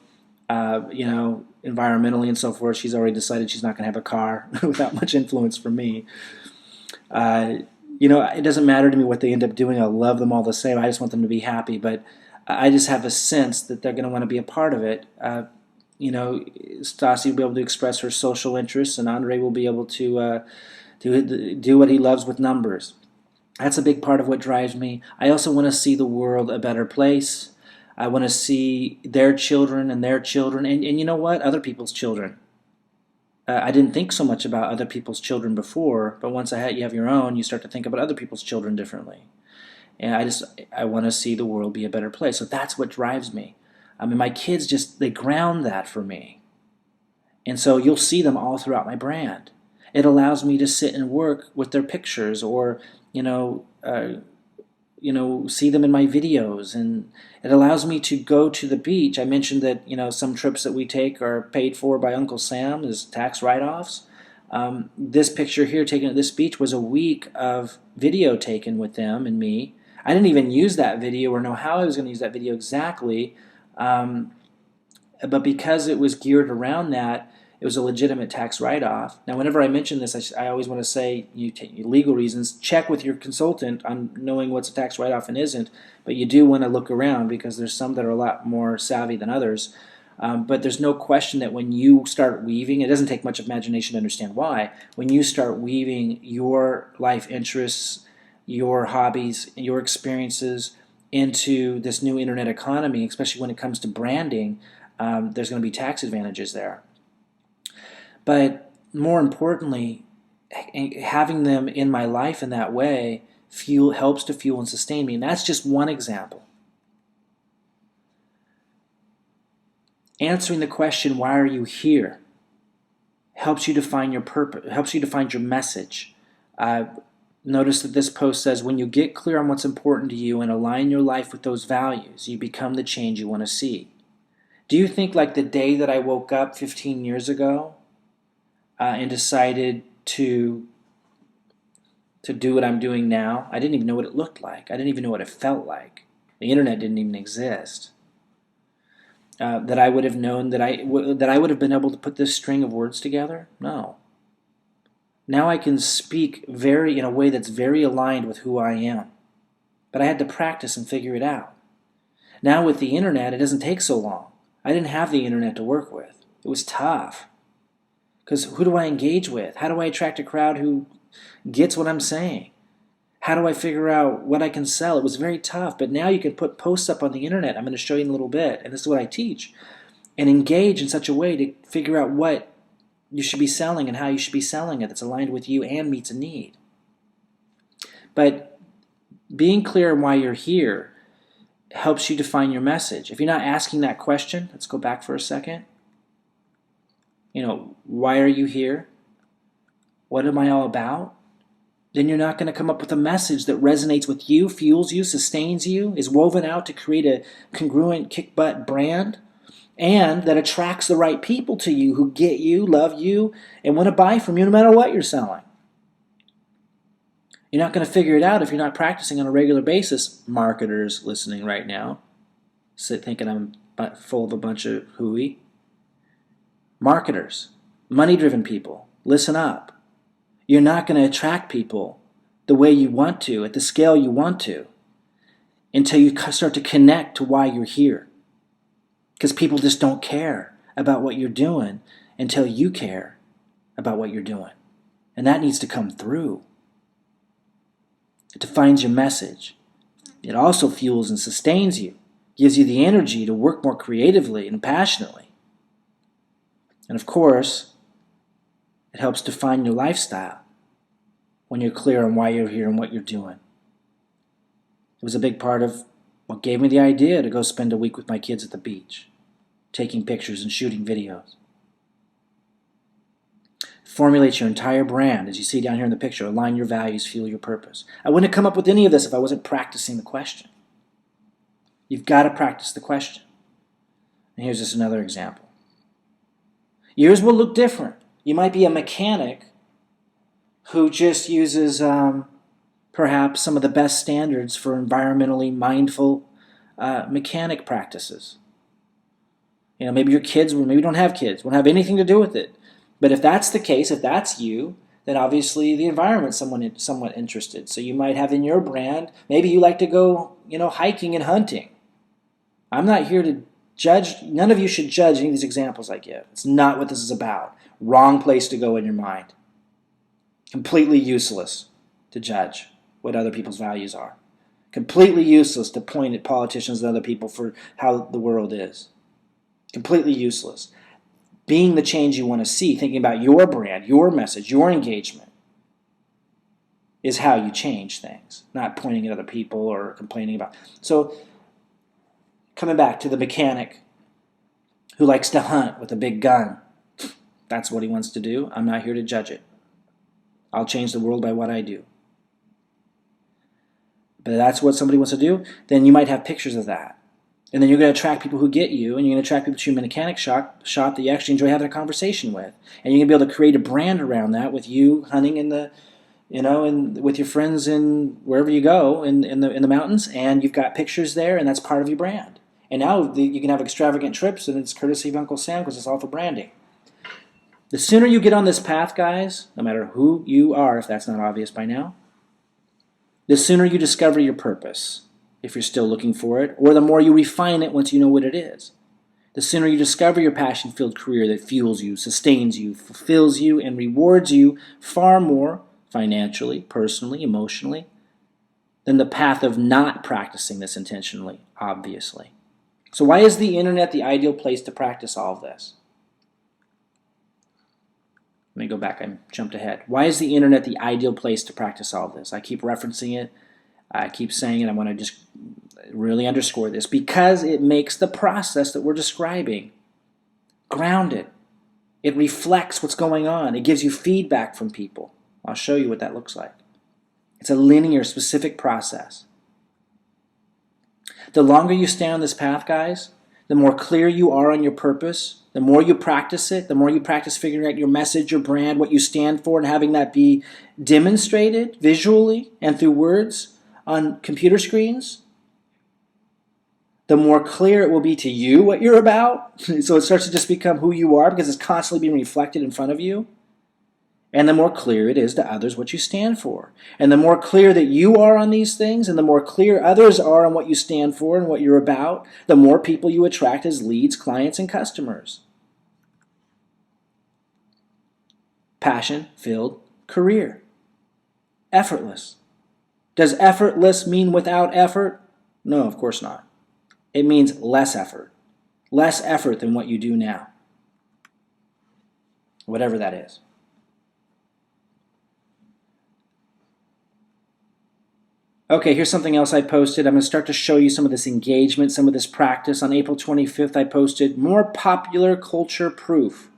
environmentally and so forth. She's already decided she's not going to have a car without much influence from me. it doesn't matter to me what they end up doing. I'll love them all the same. I just want them to be happy. But I just have a sense that they're going to want to be a part of it. Stassi will be able to express her social interests, and Andre will be able to do what he loves with numbers. That's a big part of what drives me. I also want to see the world a better place. I want to see their children and their children, and you know what? Other people's children. I didn't think so much about other people's children before, but once you have your own, you start to think about other people's children differently. And I want to see the world be a better place. So that's what drives me. I mean, my kids they ground that for me. And so you'll see them all throughout my brand. It allows me to sit and work with their pictures, or see them in my videos, and it allows me to go to the beach. I mentioned that some trips that we take are paid for by Uncle Sam as tax write-offs. This picture here taken at this beach was a week of video taken with them and me. I didn't even use that video or know how I was going to use that video exactly, but because it was geared around that, it was a legitimate tax write-off. Now, whenever I mention this, I always want to say, legal reasons, check with your consultant on knowing what's a tax write-off and isn't, but you do want to look around because there's some that are a lot more savvy than others. But there's no question that when you start weaving, it doesn't take much imagination to understand why, when you start weaving your life interests, your hobbies, your experiences into this new internet economy, especially when it comes to branding, there's going to be tax advantages there. But more importantly, having them in my life in that way helps to fuel and sustain me. And that's just one example. Answering the question, why are you here, helps you define your purpose, helps you define your message. Notice that this post says, when you get clear on what's important to you and align your life with those values, you become the change you want to see. Do you think like the day that I woke up 15 years ago and decided to do what I'm doing now, I didn't even know what it looked like. I didn't even know what it felt like. The internet didn't even exist. That I would have known that I would have been able to put this string of words together? No. Now I can speak in a way that's very aligned with who I am. But I had to practice and figure it out. Now with the internet, it doesn't take so long. I didn't have the internet to work with. It was tough. Because who do I engage with? How do I attract a crowd who gets what I'm saying? How do I figure out what I can sell? It was very tough, but now you can put posts up on the internet. I'm going to show you in a little bit, and this is what I teach, and engage in such a way to figure out what you should be selling and how you should be selling it that's aligned with you and meets a need. But being clear on why you're here helps you define your message. If you're not asking that question, let's go back for a second. Why are you here? What am I all about? Then you're not going to come up with a message that resonates with you, fuels you, sustains you, is woven out to create a congruent kick-butt brand, and that attracts the right people to you who get you, love you, and want to buy from you no matter what you're selling. You're not going to figure it out if you're not practicing on a regular basis. Marketers listening right now, thinking I'm full of a bunch of hooey. Marketers, money-driven people, listen up. You're not going to attract people the way you want to, at the scale you want to, until you start to connect to why you're here. Because people just don't care about what you're doing until you care about what you're doing. And that needs to come through. It defines your message. It also fuels and sustains you, gives you the energy to work more creatively and passionately. And of course, it helps define your lifestyle when you're clear on why you're here and what you're doing. It was a big part of what gave me the idea to go spend a week with my kids at the beach, taking pictures and shooting videos. Formulate your entire brand, as you see down here in the picture. Align your values, fuel your purpose. I wouldn't have come up with any of this if I wasn't practicing the question. You've got to practice the question. And here's just another example. Yours will look different. You might be a mechanic who just uses perhaps some of the best standards for environmentally mindful mechanic practices. Maybe your kids, maybe you don't have kids, won't have anything to do with it. But if that's the case, if that's you, then obviously the environment's somewhat interested. So you might have in your brand, maybe you like to go, hiking and hunting. I'm not here to judge. None of you should judge any of these examples I give. It's not what this is about. Wrong place to go in your mind. Completely useless to judge what other people's values are. Completely useless to point at politicians and other people for how the world is. Completely useless. Being the change you want to see, thinking about your brand, your message, your engagement, is how you change things, not pointing at other people or complaining about. So, coming back to the mechanic who likes to hunt with a big gun, that's what he wants to do. I'm not here to judge it. I'll change the world by what I do. But that's what somebody wants to do, then you might have pictures of that. And then you're going to attract people who get you, and you're going to attract people to your mechanic shop that you actually enjoy having a conversation with. And you're going to be able to create a brand around that with you hunting in the, and with your friends in wherever you go in the mountains, and you've got pictures there, and that's part of your brand. And now you can have extravagant trips, and it's courtesy of Uncle Sam because it's all for branding. The sooner you get on this path, guys, no matter who you are, if that's not obvious by now, the sooner you discover your purpose, if you're still looking for it, or the more you refine it once you know what it is. The sooner you discover your passion-filled career that fuels you, sustains you, fulfills you, and rewards you far more financially, personally, emotionally, than the path of not practicing this intentionally, obviously. So why is the internet the ideal place to practice all of this? Let me go back. I jumped ahead. Why is the internet the ideal place to practice all of this? I keep referencing it. I keep saying it. I want to just really underscore this. Because it makes the process that we're describing grounded. It reflects what's going on. It gives you feedback from people. I'll show you what that looks like. It's a linear, specific process. The longer you stay on this path, guys, the more clear you are on your purpose, the more you practice it, the more you practice figuring out your message, your brand, what you stand for, and having that be demonstrated visually and through words on computer screens, the more clear it will be to you what you're about. So it starts to just become who you are because it's constantly being reflected in front of you. And the more clear it is to others what you stand for. And the more clear that you are on these things, and the more clear others are on what you stand for and what you're about, the more people you attract as leads, clients, and customers. Passion-filled career. Effortless. Does effortless mean without effort? No, of course not. It means less effort. Less effort than what you do now. Whatever that is. Okay, here's something else I posted. I'm going to start to show you some of this engagement, some of this practice. On April 25th, I posted more popular culture proof.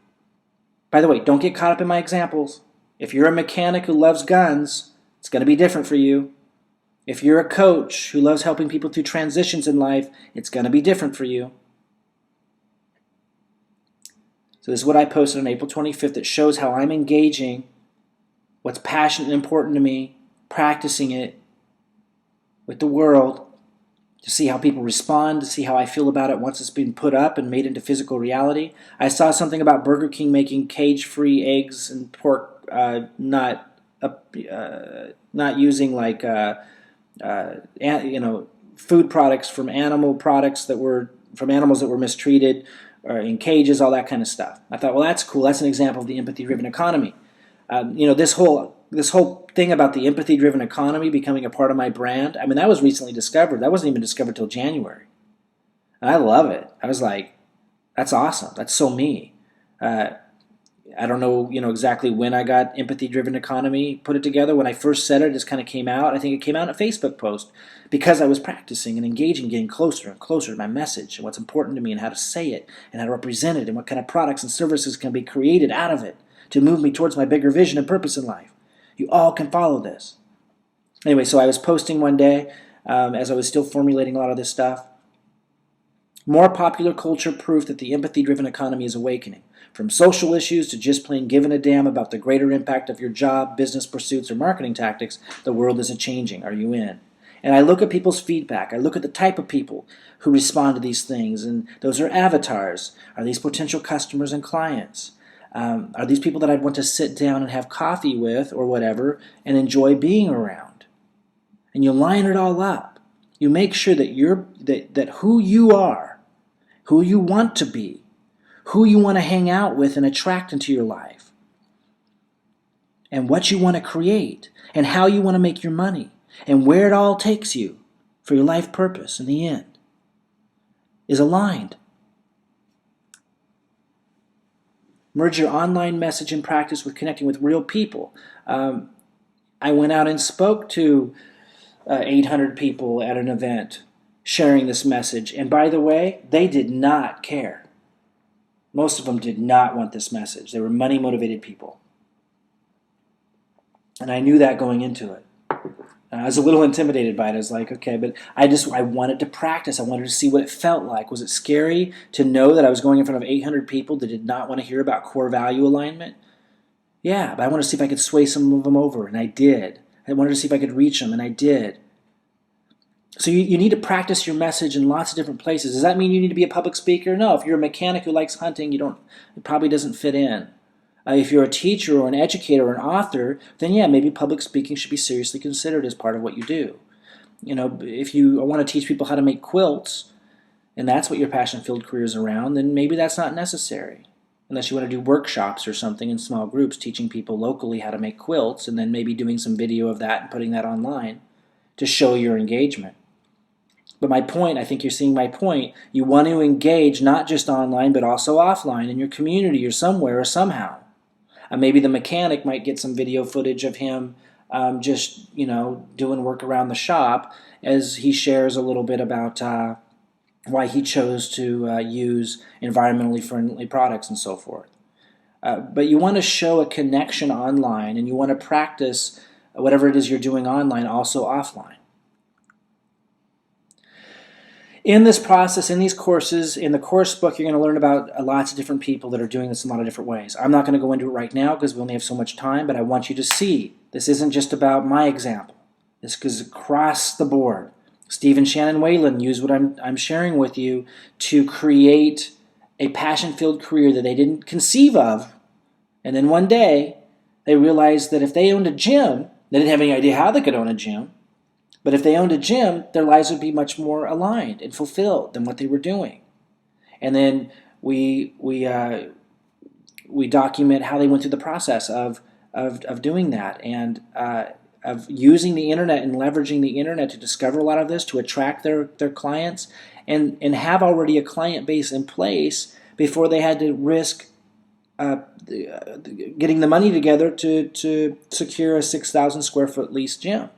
By the way, don't get caught up in my examples. If you're a mechanic who loves guns, it's going to be different for you. If you're a coach who loves helping people through transitions in life, it's going to be different for you. So this is what I posted on April 25th that shows how I'm engaging, what's passionate and important to me, practicing it with the world, to see how people respond, to see how I feel about it once it's been put up and made into physical reality. I saw something about Burger King making cage-free eggs and pork, not using like food products from animal products that were from animals that were mistreated, or in cages, all that kind of stuff. I thought, well, that's cool. That's an example of the empathy-driven economy. This whole thing about the empathy-driven economy becoming a part of my brand, I mean, that was recently discovered. That wasn't even discovered till January. And I love it. I was like, that's awesome. That's so me. I don't know, exactly when I got empathy-driven economy put it together. When I first said it, it just kind of came out. I think it came out in a Facebook post because I was practicing and engaging, getting closer and closer to my message and what's important to me and how to say it and how to represent it and what kind of products and services can be created out of it to move me towards my bigger vision and purpose in life. You all can follow this. Anyway, so I was posting one day as I was still formulating a lot of this stuff. More popular culture proof that the empathy-driven economy is awakening. From social issues to just plain giving a damn about the greater impact of your job, business pursuits, or marketing tactics, the world is a-changing. Are you in? And I look at people's feedback. I look at the type of people who respond to these things, and those are avatars. Are these potential customers and clients? Are these people that I'd want to sit down and have coffee with or whatever and enjoy being around? And you line it all up. You make sure that who you are, who you want to be, who you want to hang out with and attract into your life, and what you want to create, and how you want to make your money, and where it all takes you for your life purpose in the end, is aligned. Merge your online message and practice with connecting with real people. I went out and spoke to 800 people at an event sharing this message. And by the way, they did not care. Most of them did not want this message. They were money-motivated people. And I knew that going into it. I was a little intimidated by it. I was like, okay, but I wanted to practice. I wanted to see what it felt like. Was it scary to know that I was going in front of 800 people that did not want to hear about core value alignment? Yeah, but I wanted to see if I could sway some of them over, and I did. I wanted to see if I could reach them, and I did. So you need to practice your message in lots of different places. Does that mean you need to be a public speaker? No. If you're a mechanic who likes hunting, it probably doesn't fit in. If you're a teacher or an educator or an author, then yeah, maybe public speaking should be seriously considered as part of what you do. If you want to teach people how to make quilts, and that's what your passion-filled career is around, then maybe that's not necessary. Unless you want to do workshops or something in small groups, teaching people locally how to make quilts, and then maybe doing some video of that and putting that online to show your engagement. But my point, I think you're seeing my point, you want to engage not just online but also offline in your community or somewhere or somehow. Maybe the mechanic might get some video footage of him just doing work around the shop as he shares a little bit about why he chose to use environmentally friendly products and so forth. But you want to show a connection online, and you want to practice whatever it is you're doing online also offline. In this process, in these courses, in the course book, you're going to learn about lots of different people that are doing this in a lot of different ways. I'm not going to go into it right now because we only have so much time, but I want you to see this isn't just about my example. This goes across the board. Steve and Shannon Whalen use what I'm sharing with you to create a passion-filled career that they didn't conceive of, and then one day they realized that if they owned a gym, they didn't have any idea how they could own a gym, but if they owned a gym, their lives would be much more aligned and fulfilled than what they were doing. And then we document how they went through the process of doing that, and of using the internet and leveraging the internet to discover a lot of this, to attract their clients, and have already a client base in place before they had to risk getting the money together to secure a 6,000 square foot leased gym.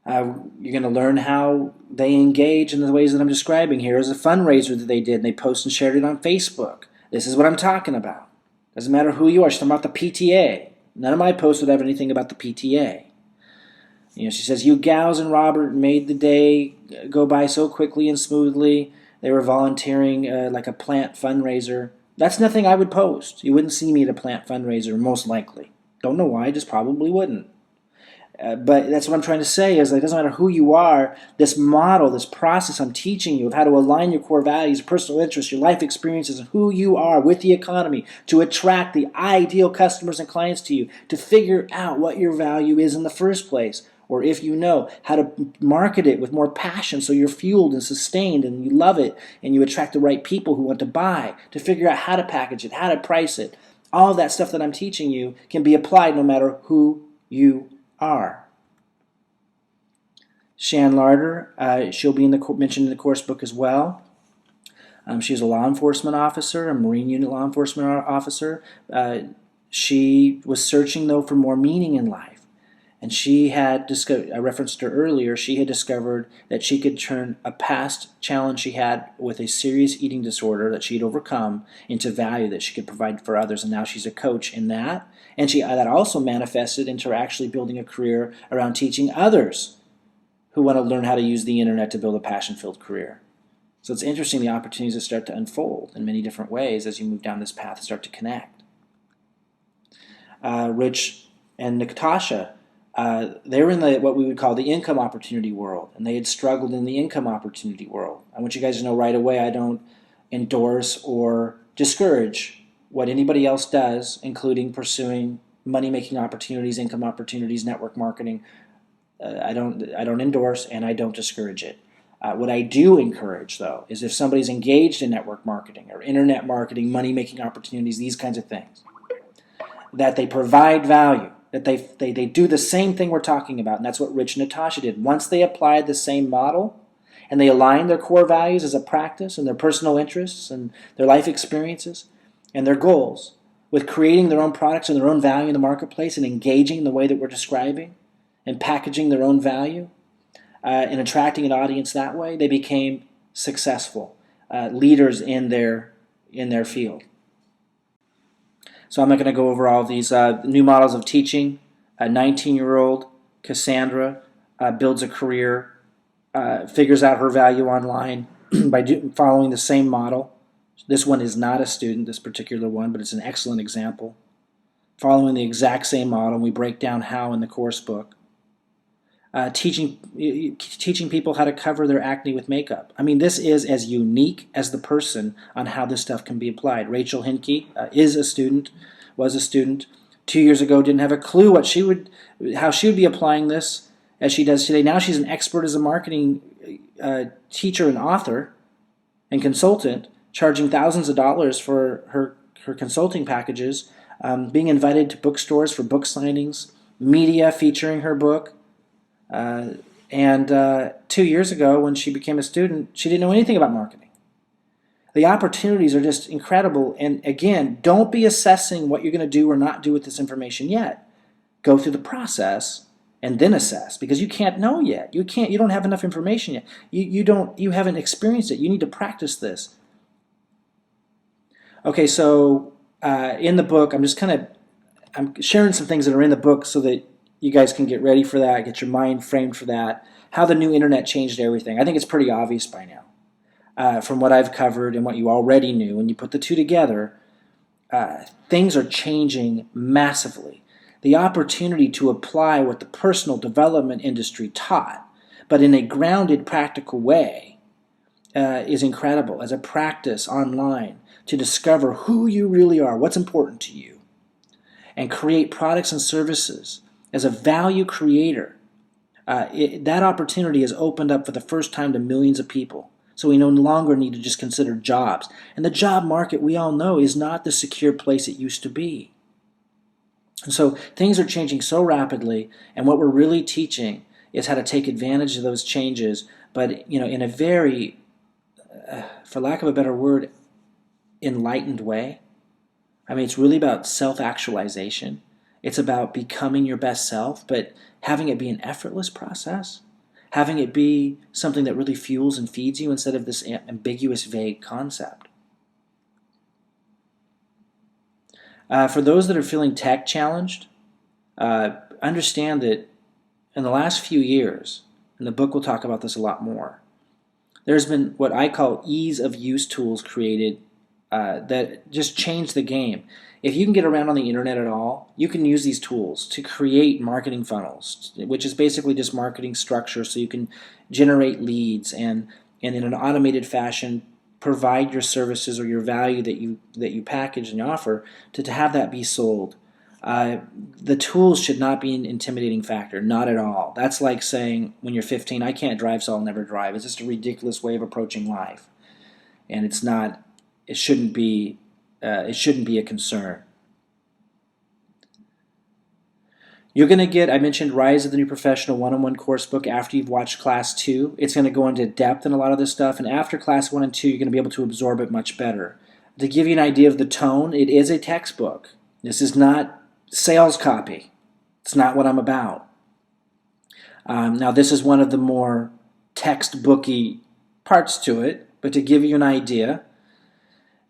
You're going to learn how they engage in the ways that I'm describing here. As a fundraiser that they did, and they posted and shared it on Facebook. This is what I'm talking about. Doesn't matter who you are. She's talking about the PTA. None of my posts would have anything about the PTA. She says, you gals and Robert made the day go by so quickly and smoothly. They were volunteering like a plant fundraiser. That's nothing I would post. You wouldn't see me at a plant fundraiser, most likely. Don't know why, just probably wouldn't. But that's what I'm trying to say is that it doesn't matter who you are, this model, this process I'm teaching you of how to align your core values, personal interests, your life experiences, and who you are with the economy to attract the ideal customers and clients to you, to figure out what your value is in the first place, or if you know, how to market it with more passion so you're fueled and sustained and you love it and you attract the right people who want to buy, to figure out how to package it, how to price it. All of that stuff that I'm teaching you can be applied no matter who you are. Shan Larder, she'll be mentioned in the course book as well. She's a law enforcement officer, a Marine unit law enforcement officer. She was searching, though, for more meaning in life. And she had discovered, I referenced her earlier, she had discovered that she could turn a past challenge she had with a serious eating disorder that she'd overcome into value that she could provide for others. And now she's a coach in that. And that also manifested into her actually building a career around teaching others who want to learn how to use the internet to build a passion-filled career. So it's interesting the opportunities that start to unfold in many different ways as you move down this path and start to connect. Rich and Natasha, they're in what we would call the income opportunity world, and they had struggled in the income opportunity world. I want you guys to know right away, I don't endorse or discourage what anybody else does, including pursuing money-making opportunities, income opportunities, network marketing. I don't endorse and I don't discourage it. What I do encourage, though, is if somebody's engaged in network marketing or internet marketing, money-making opportunities, these kinds of things, that they provide value, that they do the same thing we're talking about, and that's what Rich and Natasha did. Once they applied the same model and they aligned their core values as a practice and their personal interests and their life experiences and their goals with creating their own products and their own value in the marketplace and engaging in the way that we're describing and packaging their own value, and attracting an audience that way, they became successful leaders in their field. So I'm not going to go over all of these new models of teaching. A 19-year-old Cassandra builds a career, figures out her value online by following the same model. This one is not a student, this particular one, but it's an excellent example. Following the exact same model, and we break down how in the course book. Teaching people how to cover their acne with makeup. I mean, this is as unique as the person on how this stuff can be applied. Rachel Hinke was a student. 2 years ago, didn't have a clue how she would be applying this as she does today. Now she's an expert as a marketing teacher and author and consultant, charging thousands of dollars for her consulting packages, being invited to bookstores for book signings, media featuring her book. And 2 years ago, when she became a student, she didn't know anything about marketing. The opportunities are just incredible. And again, don't be assessing what you're going to do or not do with this information yet. Go through the process and then assess, because you can't know yet. You don't have enough information yet. You haven't experienced it. You need to practice this. Okay, so in the book, I'm sharing some things that are in the book so that you guys can get ready for that, get your mind framed for that, how the new internet changed everything. I think it's pretty obvious by now from what I've covered and what you already knew. When you put the two together, things are changing massively. The opportunity to apply what the personal development industry taught, but in a grounded, practical way, is incredible. As a practice online to discover who you really are, what's important to you, and create products and services as a value creator, that opportunity has opened up for the first time to millions of people. So we no longer need to just consider jobs. And the job market, we all know, is not the secure place it used to be. And so things are changing so rapidly, and what we're really teaching is how to take advantage of those changes, but in a very, for lack of a better word, enlightened way. I mean, it's really about self-actualization. It's about becoming your best self, but having it be an effortless process, having it be something that really fuels and feeds you instead of this ambiguous, vague concept. For those that are feeling tech challenged, understand that in the last few years, and the book will talk about this a lot more, there's been what I call ease of use tools created that just change the game. If you can get around on the internet at all, you can use these tools to create marketing funnels, which is basically just marketing structure, so you can generate leads and in an automated fashion provide your services or your value that you package and offer to have that be sold. The tools should not be an intimidating factor, not at all. That's like saying when you're 15, I can't drive, so I'll never drive. It's just a ridiculous way of approaching life, and it's not. It shouldn't be a concern. You're going to get, I mentioned Rise of the New Professional one-on-one course book after you've watched Class 2. It's going to go into depth in a lot of this stuff, and after Class 1 and 2, you're going to be able to absorb it much better. To give you an idea of the tone, it is a textbook. This is not sales copy. It's not what I'm about. Now, this is one of the more textbooky parts to it, but to give you an idea,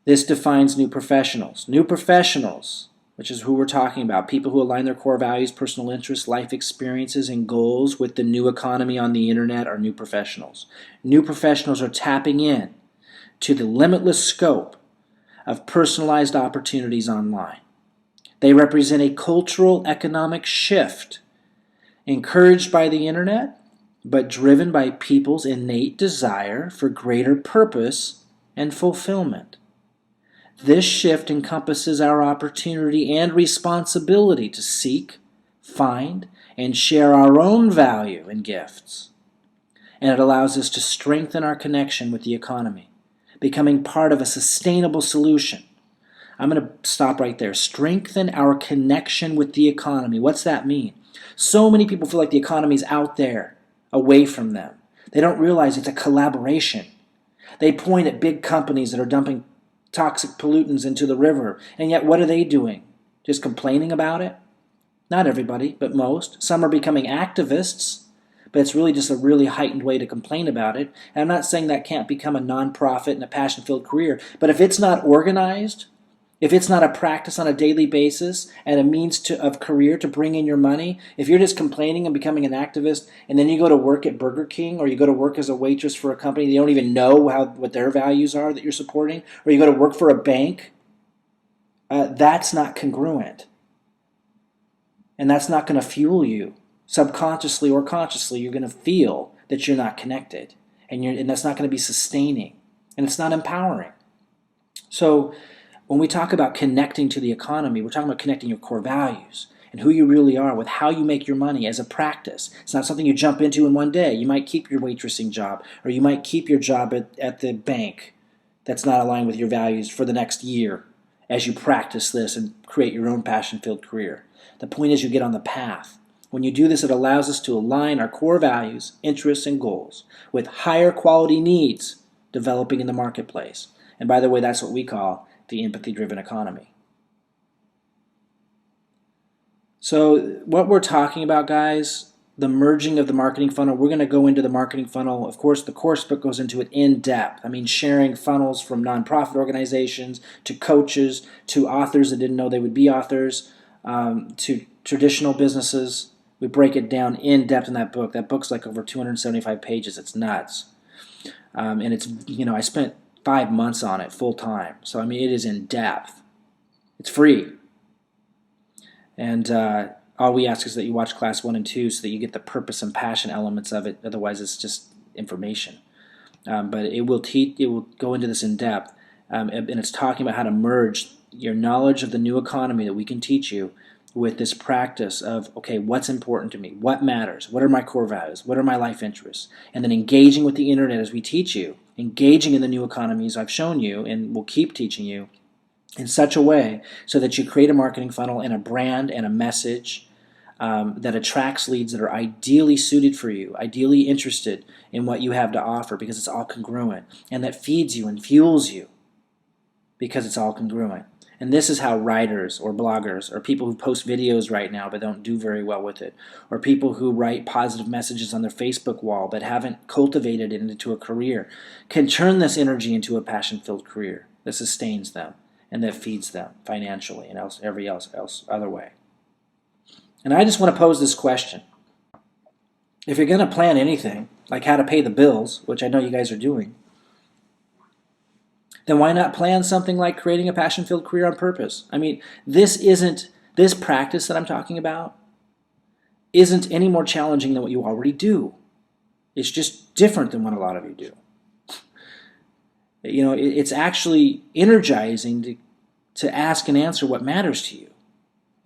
this defines new professionals. New professionals, which is who we're talking about, people who align their core values, personal interests, life experiences, and goals with the new economy on the internet are new professionals. New professionals are tapping in to the limitless scope of personalized opportunities online. They represent a cultural economic shift encouraged by the internet, but driven by people's innate desire for greater purpose and fulfillment. This shift encompasses our opportunity and responsibility to seek, find, and share our own value and gifts. And it allows us to strengthen our connection with the economy, becoming part of a sustainable solution. I'm going to stop right there. Strengthen our connection with the economy. What's that mean? So many people feel like the economy's out there, away from them. They don't realize it's a collaboration. They point at big companies that are dumping toxic pollutants into the river, and yet what are they doing? Just complaining about it? Not everybody, but most. Some are becoming activists, but it's really just a really heightened way to complain about it. And I'm not saying that can't become a nonprofit and a passion-filled career, but if it's not organized, if it's not a practice on a daily basis and a means of career to bring in your money, if you're just complaining and becoming an activist and then you go to work at Burger King or you go to work as a waitress for a company you don't even know what their values are that you're supporting, or you go to work for a bank, that's not congruent. And that's not going to fuel you. Subconsciously or consciously, you're going to feel that you're not connected. And that's not going to be sustaining. And it's not empowering. So when we talk about connecting to the economy, we're talking about connecting your core values and who you really are with how you make your money as a practice. It's not something you jump into in one day. You might keep your waitressing job, or you might keep your job at the bank that's not aligned with your values for the next year as you practice this and create your own passion-filled career. The point is you get on the path. When you do this, it allows us to align our core values, interests, and goals with higher quality needs developing in the marketplace. And by the way, that's what we call the empathy-driven economy. So what we're talking about, guys, the merging of the marketing funnel, we're going to go into the marketing funnel. Of course, the course book goes into it in depth. I mean, sharing funnels from nonprofit organizations to coaches to authors that didn't know they would be authors, to traditional businesses. We break it down in depth in that book. That book's like over 275 pages. It's nuts. And it's, I spent 5 months on it full time. So, it is in depth. It's free. And all we ask is that you watch class 1 and 2 so that you get the purpose and passion elements of it. Otherwise, it's just information. But it will go into this in depth. And it's talking about how to merge your knowledge of the new economy that we can teach you with this practice of, okay, what's important to me? What matters? What are my core values? What are my life interests? And then engaging with the internet as we teach you, engaging in the new economies I've shown you and will keep teaching you in such a way so that you create a marketing funnel and a brand and a message that attracts leads that are ideally suited for you, ideally interested in what you have to offer because it's all congruent, and that feeds you and fuels you because it's all congruent. And this is how writers or bloggers or people who post videos right now but don't do very well with it, or people who write positive messages on their Facebook wall but haven't cultivated it into a career, can turn this energy into a passion-filled career that sustains them and that feeds them financially and every other way. And I just want to pose this question. If you're going to plan anything, like how to pay the bills, which I know you guys are doing, then why not plan something like creating a passion-filled career on purpose? This practice that I'm talking about isn't any more challenging than what you already do. It's just different than what a lot of you do. It's actually energizing to ask and answer what matters to you.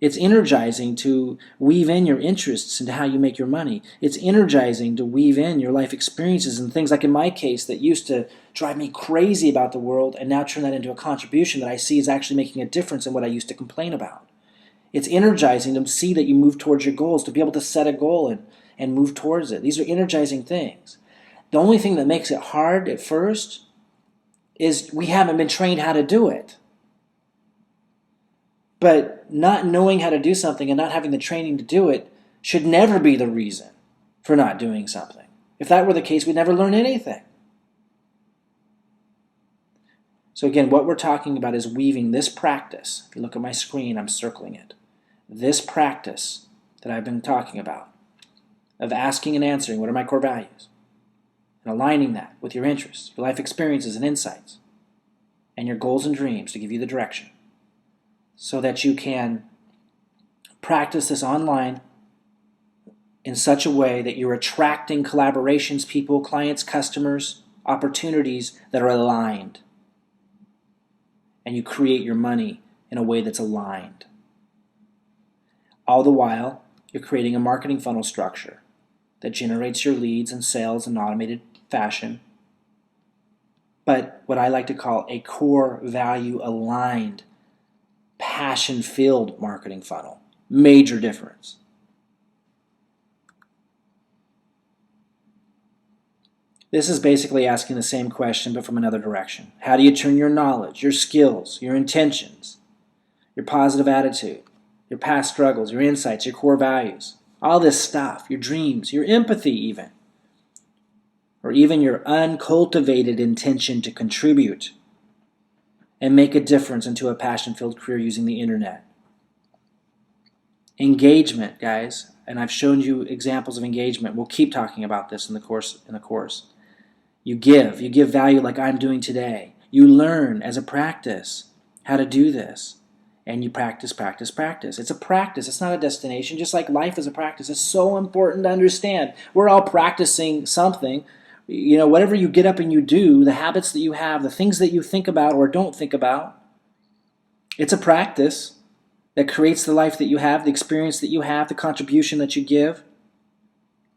It's energizing to weave in your interests into how you make your money. It's energizing to weave in your life experiences and things like in my case that used to drive me crazy about the world and now turn that into a contribution that I see is actually making a difference in what I used to complain about. It's energizing to see that you move towards your goals, to be able to set a goal and move towards it. These are energizing things. The only thing that makes it hard at first is we haven't been trained how to do it. But not knowing how to do something and not having the training to do it should never be the reason for not doing something. If that were the case, we'd never learn anything. So again, what we're talking about is weaving this practice. If you look at my screen, I'm circling it. This practice that I've been talking about of asking and answering, what are my core values? And aligning that with your interests, your life experiences and insights, and your goals and dreams to give you the direction, so that you can practice this online in such a way that you're attracting collaborations, people, clients, customers, opportunities that are aligned and you create your money in a way that's aligned. All the while, you're creating a marketing funnel structure that generates your leads and sales in an automated fashion, but what I like to call a core value aligned, passion-filled marketing funnel. Major difference. This is basically asking the same question, but from another direction. How do you turn your knowledge, your skills, your intentions, your positive attitude, your past struggles, your insights, your core values, all this stuff, your dreams, your empathy even, or even your uncultivated intention to contribute and make a difference into a passion-filled career using the internet? Engagement, guys, and I've shown you examples of engagement. We'll keep talking about this in the course. You give value like I'm doing today. You learn as a practice how to do this. And you practice. It's a practice. It's not a destination. Just like life is a practice. It's so important to understand. We're all practicing something. You know, whatever you get up and you do, the habits that you have, the things that you think about or don't think about, it's a practice that creates the life that you have, the experience that you have, the contribution that you give.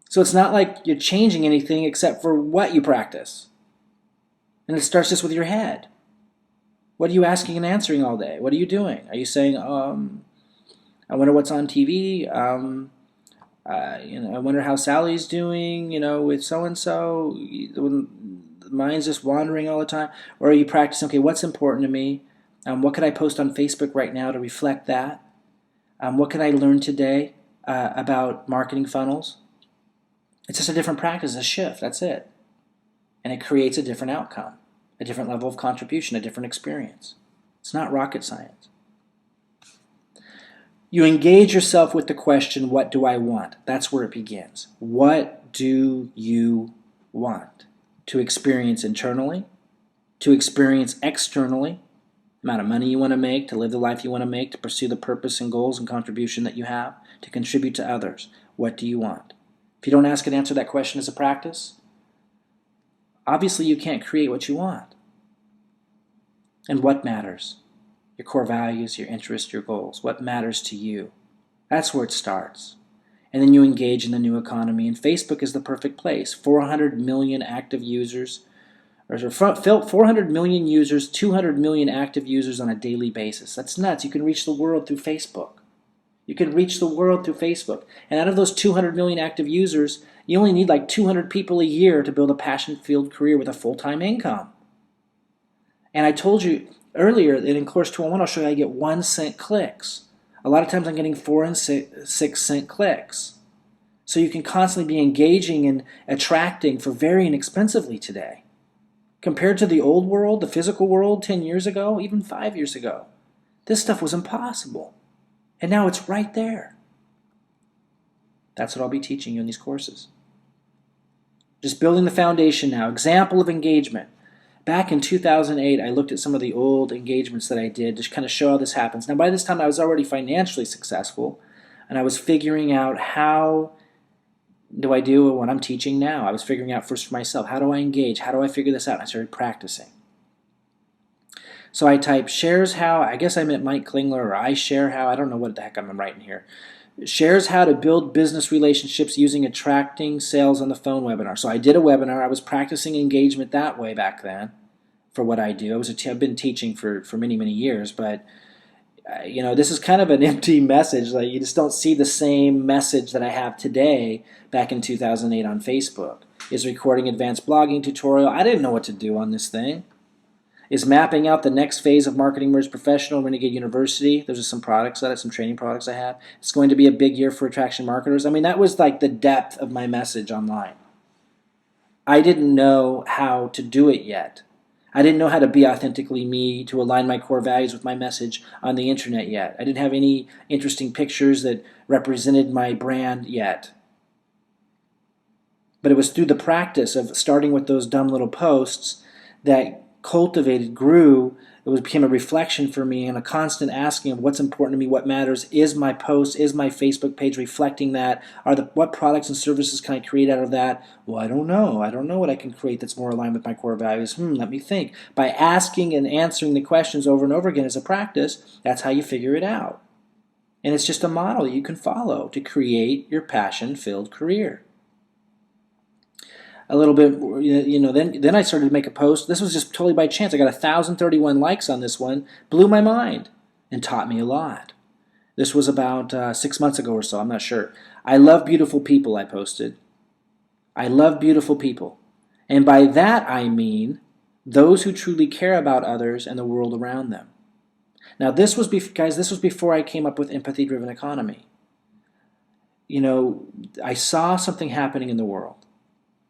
So it's not like you're changing anything except for what you practice. And it starts just with your head. What are you asking and answering all day? What are you doing? Are you saying, I wonder what's on TV? I wonder how Sally's doing, with so-and-so. The mind's just wandering all the time. Or are you practicing, okay, what's important to me? What could I post on Facebook right now to reflect that? What can I learn today about marketing funnels? It's just a different practice, a shift, that's it. And it creates a different outcome, a different level of contribution, a different experience. It's not rocket science. You engage yourself with the question, what do I want? That's where it begins. What do you want to experience internally, to experience externally, the amount of money you want to make, to live the life you want to make, to pursue the purpose and goals and contribution that you have, to contribute to others? What do you want? If you don't ask and answer that question as a practice, obviously you can't create what you want. And what matters? Your core values, your interests, your goals. What matters to you? That's where it starts. And then you engage in the new economy. And Facebook is the perfect place. 400 million active users, or 400 million users, 200 million active users on a daily basis. That's nuts. You can reach the world through Facebook. You can reach the world through Facebook. And out of those 200 million active users, you only need like 200 people a year to build a passion-filled career with a full-time income. And I told you earlier that in Course 201, I'll show you how to get 1 cent clicks. A lot of times I'm getting 4 and 6 cent clicks. So you can constantly be engaging and attracting for very inexpensively today. Compared to the old world, the physical world 10 years ago, even 5 years ago, this stuff was impossible. And now it's right there. That's what I'll be teaching you in these courses. Just building the foundation now. Example of engagement. Back in 2008, I looked at some of the old engagements that I did to kind of show how this happens. Now, by this time, I was already financially successful, and I was figuring out how do I do what I'm teaching now. I was figuring out first for myself, how do I engage? How do I figure this out? And I started practicing. So I typed shares how, I guess I meant Mike Klingler, or I share how, I don't know what the heck I'm writing here. Shares how to build business relationships using attracting sales on the phone webinar. So I did a webinar. I was practicing engagement that way back then for what I do. I've been teaching for many, many years, but this is kind of an empty message. Like, you just don't see the same message that I have today back in 2008 on Facebook. Is recording advanced blogging tutorial. I didn't know what to do on this thing. Is mapping out the next phase of Marketing Merge Professional Renegade University. Those are some products that I have, some training products I have. It's going to be a big year for attraction marketers. I mean, that was like the depth of my message online. I didn't know how to do it yet. I didn't know how to be authentically me, to align my core values with my message on the internet yet. I didn't have any interesting pictures that represented my brand yet. But it was through the practice of starting with those dumb little posts that cultivated, grew. It became a reflection for me and a constant asking of what's important to me, what matters. Is my post, is my Facebook page reflecting that? What products and services can I create out of that? Well, I don't know. I don't know what I can create that's more aligned with my core values. Let me think. By asking and answering the questions over and over again as a practice, that's how you figure it out. And it's just a model that you can follow to create your passion-filled career. A little bit, then I started to make a post. This was just totally by chance. I got 1,031 likes on this one. Blew my mind and taught me a lot. This was about 6 months ago or so. I'm not sure. I love beautiful people, I posted. I love beautiful people. And by that I mean those who truly care about others and the world around them. Now this was before I came up with empathy-driven economy. I saw something happening in the world.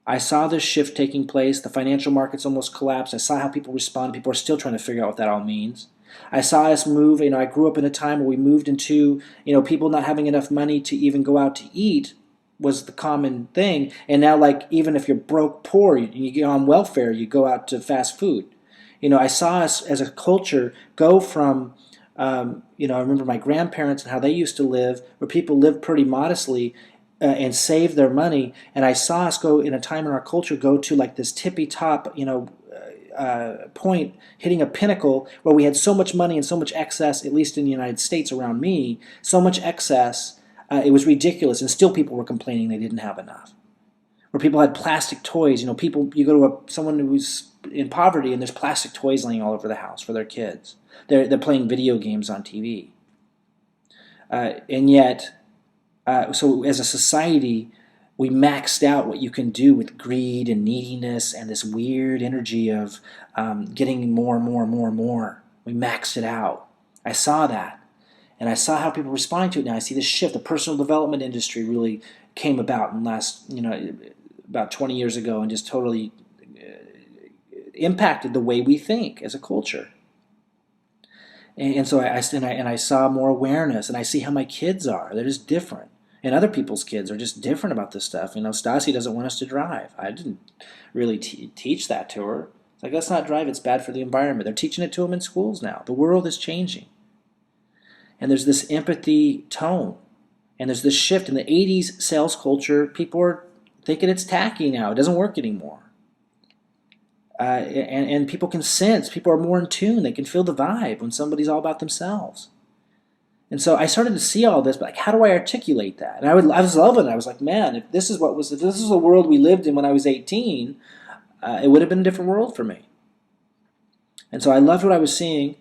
I saw this shift taking place. The financial markets almost collapsed. I saw how people respond. People are still trying to figure out what that all means. I saw us move. I grew up in a time where we moved into, people not having enough money to even go out to eat was the common thing. And now, even if you're broke, poor, you get on welfare, you go out to fast food. I saw us as a culture go from, I remember my grandparents and how they used to live, where people lived pretty modestly, and save their money, and I saw us go in a time in our culture go to this tippy top, point, hitting a pinnacle where we had so much money and so much excess, at least in the United States around me, so much excess, it was ridiculous, and still people were complaining they didn't have enough. Where people had plastic toys, you go to someone who's in poverty and there's plastic toys laying all over the house for their kids. They're playing video games on TV, and yet. So as a society, we maxed out what you can do with greed and neediness and this weird energy of getting more and more and more and more. We maxed it out. I saw that. And I saw how people respond to it now. I see this shift. The personal development industry really came about in the last, about 20 years ago and just totally impacted the way we think as a culture. And so I saw more awareness, and I see how my kids are. They're just different. And other people's kids are just different about this stuff. Stasi doesn't want us to drive. I didn't really teach that to her. It's like, let's not drive. It's bad for the environment. They're teaching it to them in schools now. The world is changing. And there's this empathy tone. And there's this shift. In the 80s sales culture, people are thinking it's tacky now. It doesn't work anymore. And people can sense. People are more in tune. They can feel the vibe when somebody's all about themselves. And so I started to see all this, but how do I articulate that? And I was loving it. I was like, man, if this is the world we lived in when I was 18, it would have been a different world for me. And so I loved what I was seeing,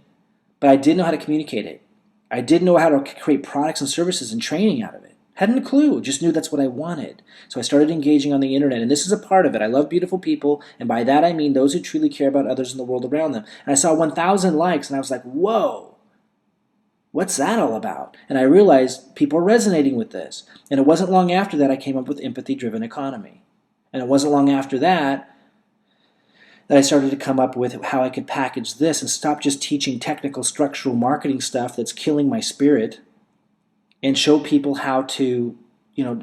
but I didn't know how to communicate it. I didn't know how to create products and services and training out of it. Hadn't a clue, just knew that's what I wanted. So I started engaging on the internet, and this is a part of it. I love beautiful people, and by that I mean those who truly care about others in the world around them. And I saw 1,000 likes, and I was like, whoa. What's that all about? And I realized people are resonating with this. And it wasn't long after that I came up with empathy-driven economy. And it wasn't long after that I started to come up with how I could package this and stop just teaching technical structural marketing stuff that's killing my spirit and show people how to,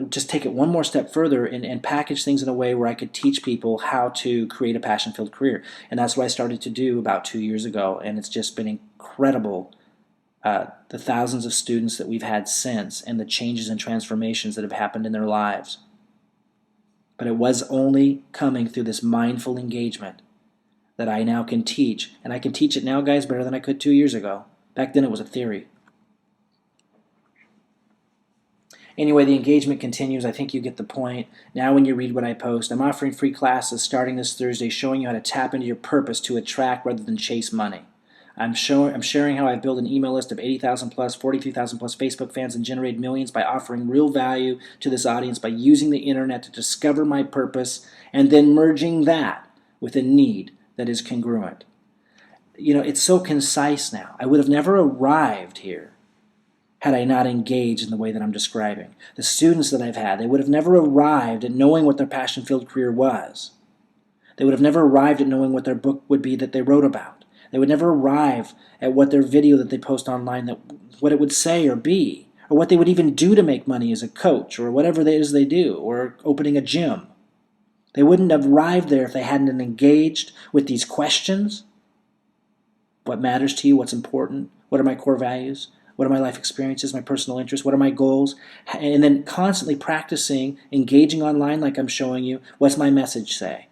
just take it one more step further and package things in a way where I could teach people how to create a passion-filled career. And that's what I started to do about 2 years ago. And it's just been incredible. The thousands of students that we've had since and the changes and transformations that have happened in their lives. But it was only coming through this mindful engagement that I now can teach. And I can teach it now, guys, better than I could 2 years ago. Back then it was a theory. Anyway, the engagement continues. I think you get the point. Now when you read what I post, I'm offering free classes starting this Thursday showing you how to tap into your purpose to attract rather than chase money. I'm sharing how I've built an email list of 80,000 plus, 43,000 plus Facebook fans and generated millions by offering real value to this audience by using the internet to discover my purpose and then merging that with a need that is congruent. It's so concise now. I would have never arrived here had I not engaged in the way that I'm describing. The students that I've had, they would have never arrived at knowing what their passion-filled career was. They would have never arrived at knowing what their book would be that they wrote about. They would never arrive at what their video that they post online, what it would say or be, or what they would even do to make money as a coach, or whatever it is they do, or opening a gym. They wouldn't have arrived there if they hadn't engaged with these questions what matters to you, what's important, what are my core values, what are my life experiences, my personal interests, what are my goals, and then constantly practicing, engaging online like I'm showing you. What's my message say?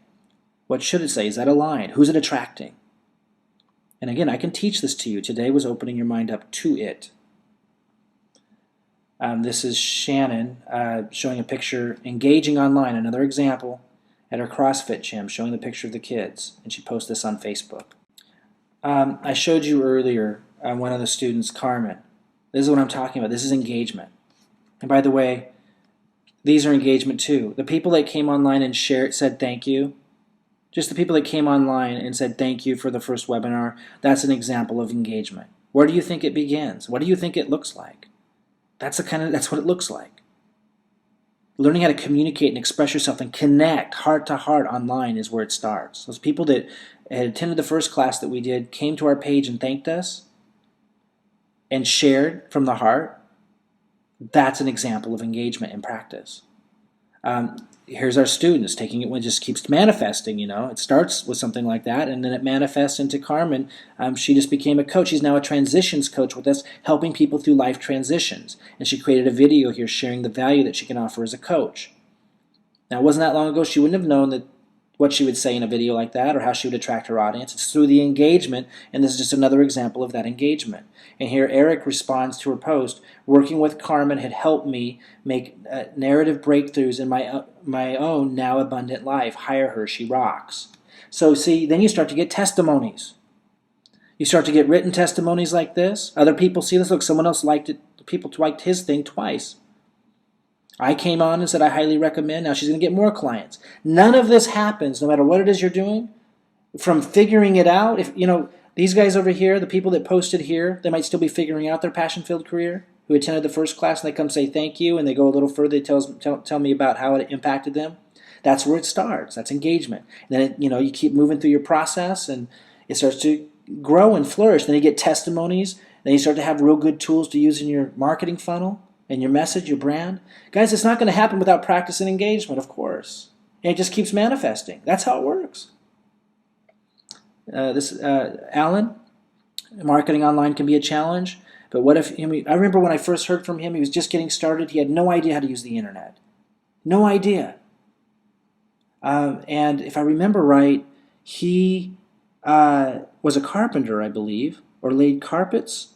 What should it say? Is that aligned? Who's it attracting? And again, I can teach this to you. Today was opening your mind up to it. This is Shannon showing a picture, engaging online, another example, at her CrossFit gym, showing the picture of the kids. And she posted this on Facebook. I showed you earlier one of the students, Carmen. This is what I'm talking about. This is engagement. And by the way, these are engagement too. The people that came online and said thank you, just the people that came online and said thank you for the first webinar, that's an example of engagement. Where do you think it begins? What do you think it looks like? That's what it looks like. Learning how to communicate and express yourself and connect heart to heart online is where it starts. Those people that had attended the first class that we did came to our page and thanked us and shared from the heart. That's an example of engagement in practice. Here's our students taking it when it just keeps manifesting, It starts with something like that, and then it manifests into Carmen. She just became a coach. She's now a transitions coach with us, helping people through life transitions. And she created a video here sharing the value that she can offer as a coach. Now, it wasn't that long ago. She wouldn't have known what she would say in a video like that or how she would attract her audience. It's through the engagement, and this is just another example of that engagement. And here Eric responds to her post, working with Carmen had helped me make narrative breakthroughs in my own now abundant life. Hire her, she rocks. So see, then you start to get testimonies. You start to get written testimonies like this. Other people see this. Look, someone else liked it. People liked his thing twice. I came on and said, I highly recommend. Now she's going to get more clients. None of this happens, no matter what it is you're doing, from figuring it out. If these guys over here, the people that posted here, they might still be figuring out their passion-filled career, who attended the first class, and they come say thank you, and they go a little further. They tell me about how it impacted them. That's where it starts. That's engagement. And then you keep moving through your process, and it starts to grow and flourish. Then you get testimonies. Then you start to have real good tools to use in your marketing funnel and your message, your brand. Guys, it's not going to happen without practice and engagement, of course. And it just keeps manifesting. That's how it works. Alan, marketing online can be a challenge, but what if, I remember when I first heard from him, he was just getting started. He had no idea how to use the internet. No idea. And if I remember right, he was a carpenter, I believe, or laid carpets.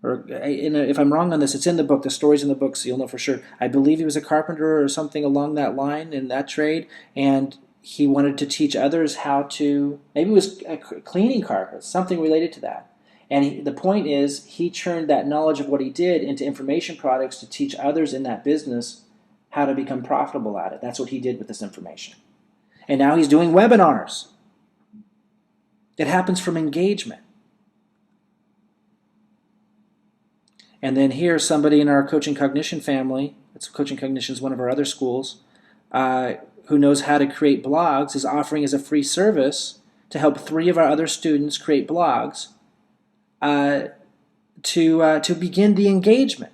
Or if I'm wrong on this, it's in the book. The story's in the book, so you'll know for sure. I believe he was a carpenter or something along that line in that trade, and he wanted to teach others how to, maybe it was cleaning carpets, something related to that. And the point is, he turned that knowledge of what he did into information products to teach others in that business how to become profitable at it. That's what he did with this information. And now he's doing webinars. It happens from engagement. And then here, somebody in our Coaching Cognition family, Coaching Cognition is one of our other schools, who knows how to create blogs, is offering as a free service to help 3 of our other students create blogs to begin the engagement.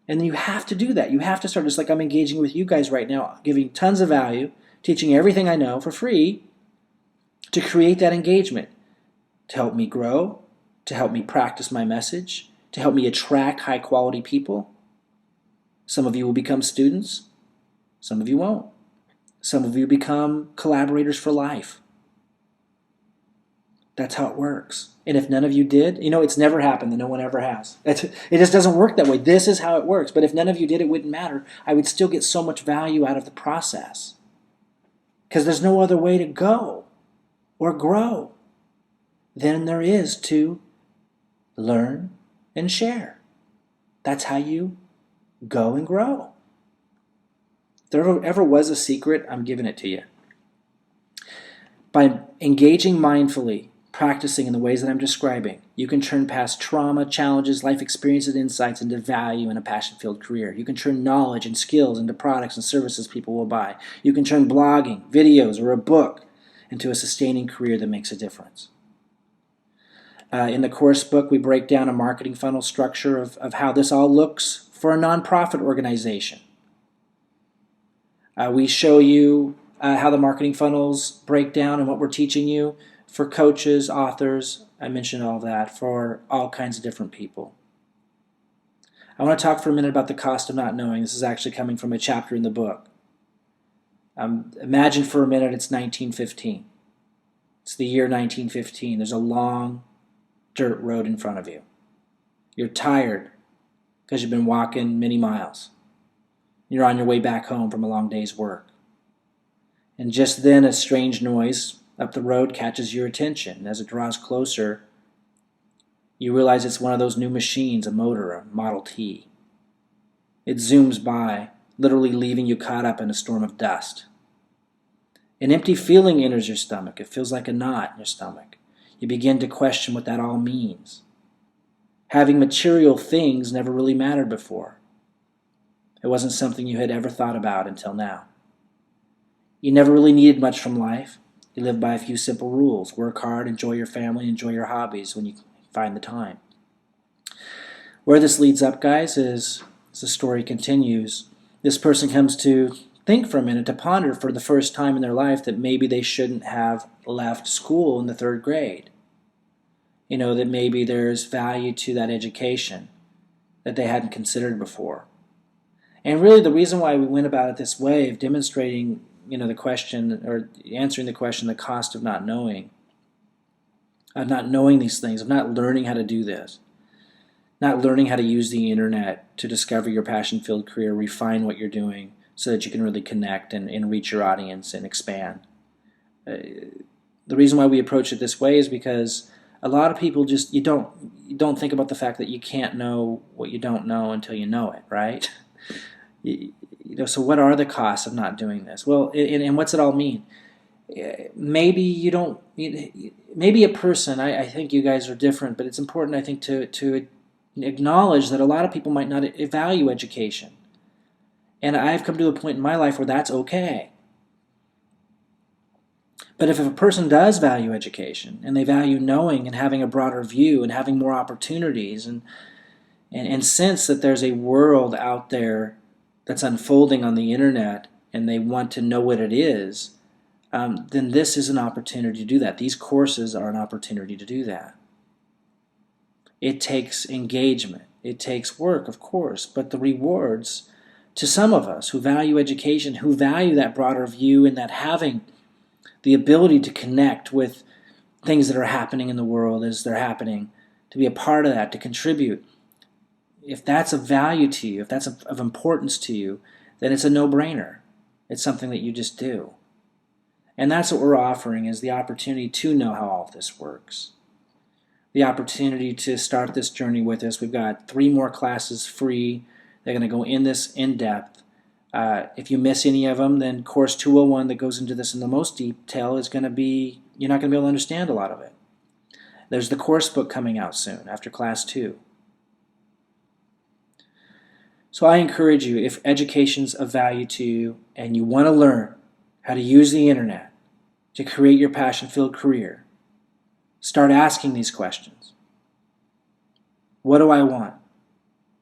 And you have to do that. You have to start, just like I'm engaging with you guys right now, giving tons of value, teaching everything I know for free to create that engagement, to help me grow, to help me practice my message, to help me attract high-quality people. Some of you will become students. Some of you won't. Some of you become collaborators for life. That's how it works. And if none of you did, it's never happened that no one ever has. It just doesn't work that way. This is how it works. But if none of you did, it wouldn't matter. I would still get so much value out of the process. Because there's no other way to go or grow than there is to learn and share. That's how you go and grow. If there ever was a secret, I'm giving it to you. By engaging mindfully, practicing in the ways that I'm describing, you can turn past trauma, challenges, life experiences, and insights into value in a passion-filled career. You can turn knowledge and skills into products and services people will buy. You can turn blogging, videos, or a book into a sustaining career that makes a difference. In the course book, we break down a marketing funnel structure of how this all looks for a nonprofit organization. We show you how the marketing funnels break down and what we're teaching you for coaches, authors, I mentioned all that, for all kinds of different people. I want to talk for a minute about the cost of not knowing. This is actually coming from a chapter in the book. Imagine for a minute it's 1915. It's the year 1915. There's a long dirt road in front of you. You're tired because you've been walking many miles. You're on your way back home from a long day's work. And just then a strange noise up the road catches your attention. As it draws closer, you realize it's one of those new machines, a motor, a Model T. It zooms by, literally leaving you caught up in a storm of dust. An empty feeling enters your stomach. It feels like a knot in your stomach. You begin to question what that all means. Having material things never really mattered before. It wasn't something you had ever thought about until now. You never really needed much from life. You lived by a few simple rules. Work hard, enjoy your family, enjoy your hobbies when you find the time. Where this leads up, guys, is as the story continues, this person comes to think for a minute, to ponder for the first time in their life that maybe they shouldn't have left school in the 3rd grade. That maybe there's value to that education that they hadn't considered before. And really the reason why we went about it this way of demonstrating, the question, or answering the question, the cost of not knowing these things, of not learning how to do this, not learning how to use the internet to discover your passion-filled career, refine what you're doing so that you can really connect and reach your audience and expand. The reason why we approach it this way is because a lot of people just, you don't think about the fact that you can't know what you don't know until you know it, right? So what are the costs of not doing this? Well, and what's it all mean? Maybe a person, I think you guys are different, but it's important, I think, to acknowledge that a lot of people might not value education. And I've come to a point in my life where that's okay. But if a person does value education, and they value knowing and having a broader view and having more opportunities, and sense that there's a world out there that's unfolding on the internet, and they want to know what it is, then this is an opportunity to do that. These courses are an opportunity to do that. It takes engagement. It takes work, of course, but the rewards to some of us who value education, who value that broader view and that having the ability to connect with things that are happening in the world as they're happening, to be a part of that, to contribute. If that's of value to you, if that's of importance to you, then it's a no-brainer. It's something that you just do. And that's what we're offering, is the opportunity to know how all of this works. The opportunity to start this journey with us. We've got 3 more classes free. They're going to go in this in depth. If you miss any of them, then Course 201 that goes into this in the most detail is going to be, you're not going to be able to understand a lot of it. There's the course book coming out soon after Class 2. So I encourage you, if education's of value to you and you want to learn how to use the internet to create your passion-filled career, start asking these questions. What do I want?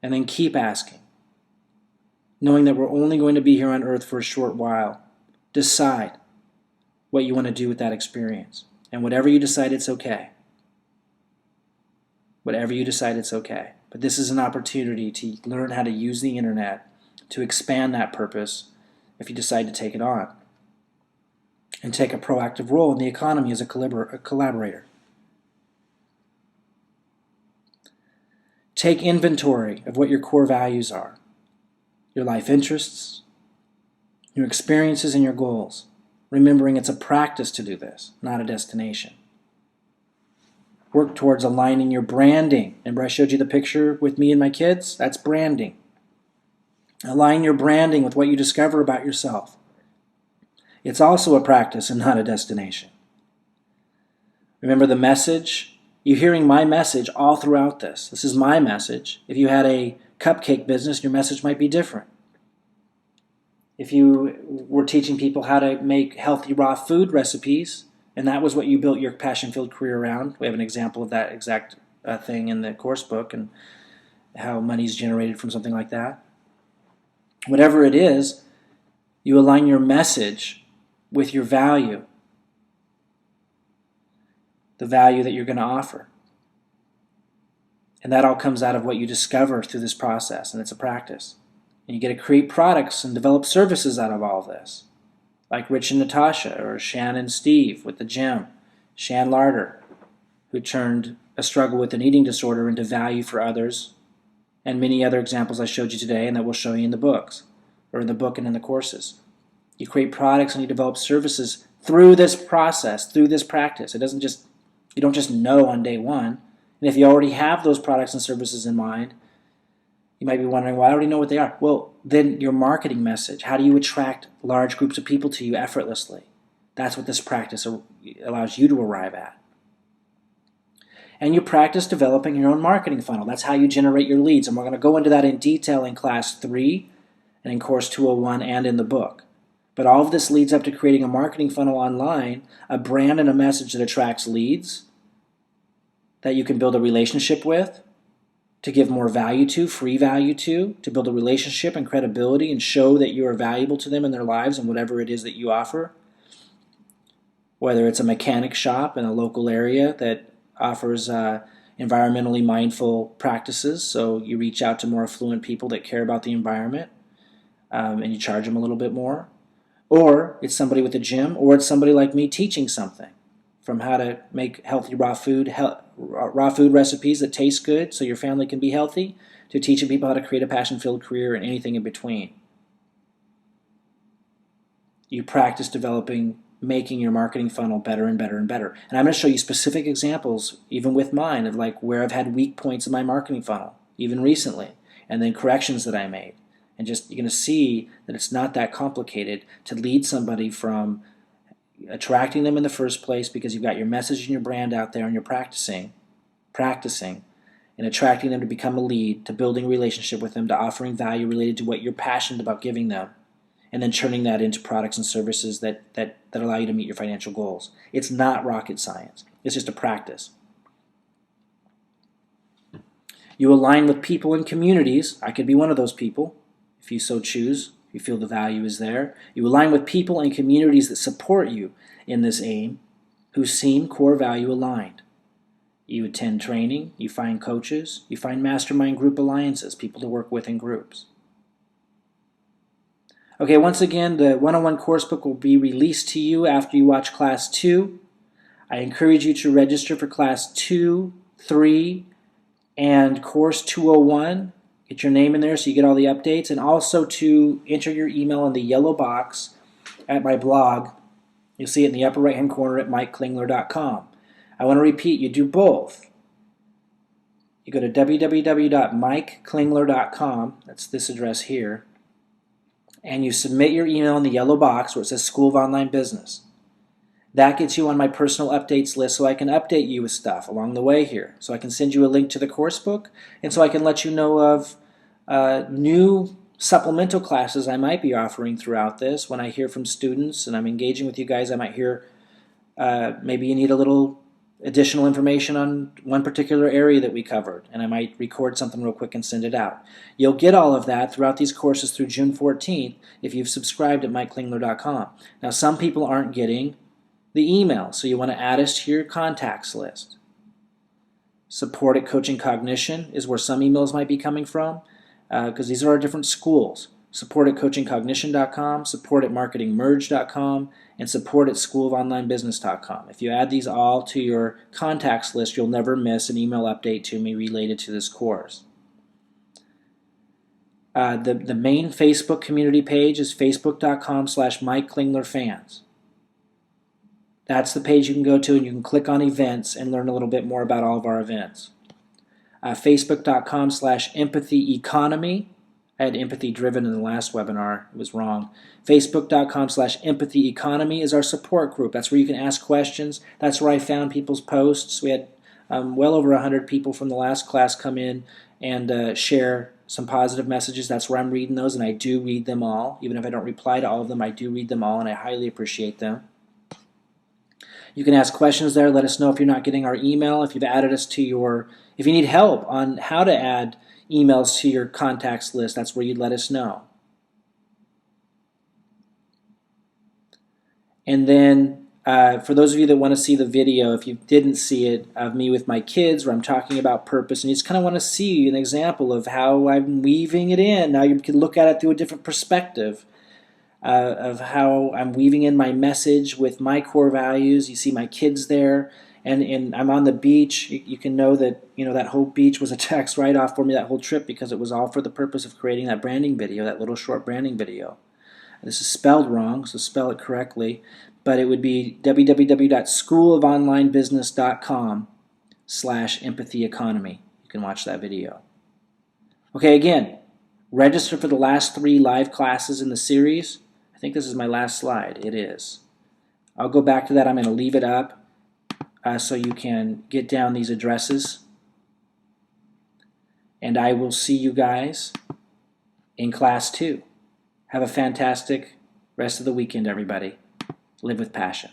And then keep asking. Knowing that we're only going to be here on earth for a short while. Decide what you want to do with that experience. And whatever you decide, it's okay. Whatever you decide, it's okay. But this is an opportunity to learn how to use the internet to expand that purpose if you decide to take it on. And take a proactive role in the economy as a collaborator. Take inventory of what your core values are. Your life interests, your experiences, and your goals. Remembering it's a practice to do this, not a destination. Work towards aligning your branding. Remember I showed you the picture with me and my kids? That's branding. Align your branding with what you discover about yourself. It's also a practice and not a destination. Remember the message? You're hearing my message all throughout this. This is my message. If you had a cupcake business, your message might be different. If you were teaching people how to make healthy raw food recipes, and that was what you built your passion-filled career around, we have an example of that exact thing in the course book and how money is generated from something like that. Whatever it is, you align your message with your value. the value that you're going to offer. And that all comes out of what you discover through this process, and it's a practice. And you get to create products and develop services out of all of this, like Rich and Natasha, or Shan and Steve with the gym, Shan Larder, who turned a struggle with an eating disorder into value for others, and many other examples I showed you today and that we'll show you in the books, or in the book and in the courses. You create products and you develop services through this process, through this practice. You don't just know on day one. And if you already have those products and services in mind, you might be wondering, well, I already know what they are. Well, then your marketing message, how do you attract large groups of people to you effortlessly? That's what this practice allows you to arrive at. And you practice developing your own marketing funnel. That's how you generate your leads. And we're going to go into that in detail in Class 3 and in Course 201 and in the book. But all of this leads up to creating a marketing funnel online, a brand and a message that attracts leads, that you can build a relationship with, to give more value to, free value to build a relationship and credibility and show that you are valuable to them in their lives and whatever it is that you offer. Whether it's a mechanic shop in a local area that offers environmentally mindful practices, so you reach out to more affluent people that care about the environment, and you charge them a little bit more. Or it's somebody with a gym, or it's somebody like me teaching something, from how to make healthy raw food recipes that taste good so your family can be healthy, to teaching people how to create a passion-filled career and anything in between. You practice making your marketing funnel better and better and better. And I'm going to show you specific examples, even with mine, of like where I've had weak points in my marketing funnel, even recently, and then corrections that I made. And just you're going to see that it's not that complicated to lead somebody from attracting them in the first place because you've got your message and your brand out there and you're practicing, and attracting them to become a lead, to building a relationship with them, to offering value related to what you're passionate about giving them, and then turning that into products and services that allow you to meet your financial goals. It's not rocket science. It's just a practice. You align with people and communities. I could be one of those people, if you so choose. You feel the value is there. You align with people and communities that support you in this aim, who seem core value aligned. You attend training, you find coaches, you find mastermind group alliances, people to work with in groups. Okay, once again, the one-on-one course book will be released to you after you watch Class 2. I encourage you to register for Class 2, 3, and Course 201. Get your name in there so you get all the updates, and also to enter your email in the yellow box at my blog. You'll see it in the upper right-hand corner at MikeKlingler.com. I want to repeat, you do both. You go to www.MikeKlingler.com, that's this address here, and you submit your email in the yellow box where it says School of Online Business. That gets you on my personal updates list so I can update you with stuff along the way here. So I can send you a link to the course book, and so I can let you know of new supplemental classes I might be offering throughout this. When I hear from students and I'm engaging with you guys, I might hear maybe you need a little additional information on one particular area that we covered, and I might record something real quick and send it out. You'll get all of that throughout these courses through June 14th if you've subscribed at MikeKlingler.com. Now, some people aren't getting the email, so you want to add us to your contacts list. Support at Coaching Cognition is where some emails might be coming from, because these are our different schools. Support at CoachingCognition.com, support at MarketingMerge.com, and support at SchoolOfOnlineBusiness.com. If you add these all to your contacts list, you'll never miss an email update to me related to this course. The main Facebook community page is Facebook.com/MikeKlinglerFans. That's the page you can go to, and you can click on events and learn a little bit more about all of our events. Facebook.com/EmpathyEconomy. I had empathy driven in the last webinar. It was wrong. Facebook.com/EmpathyEconomy is our support group. That's where you can ask questions. That's where I found people's posts. We had well over 100 people from the last class come in and share some positive messages. That's where I'm reading those, and I do read them all. Even if I don't reply to all of them, I do read them all, and I highly appreciate them. You can ask questions there. Let us know if you're not getting our email, if you've added us to if you need help on how to add emails to your contacts list, that's where you'd let us know. And then For those of you that want to see the video, if you didn't see it, of me with my kids where I'm talking about purpose, and you just kind of want to see an example of how I'm weaving it in. Now you can look at it through a different perspective of how I'm weaving in my message with my core values. You see my kids there, and I'm on the beach. You can know that that whole beach was a tax write-off for me, that whole trip, because it was all for the purpose of creating that branding video, that little short branding video. This is spelled wrong, so spell it correctly. But it would be www.schoolofonlinebusiness.com/empathy-economy. You can watch that video. Okay, again, register for the last 3 live classes in the series. I think this is my last slide. It is. I'll go back to that. I'm going to leave it up so you can get down these addresses. And I will see you guys in class 2. Have a fantastic rest of the weekend, everybody. Live with passion.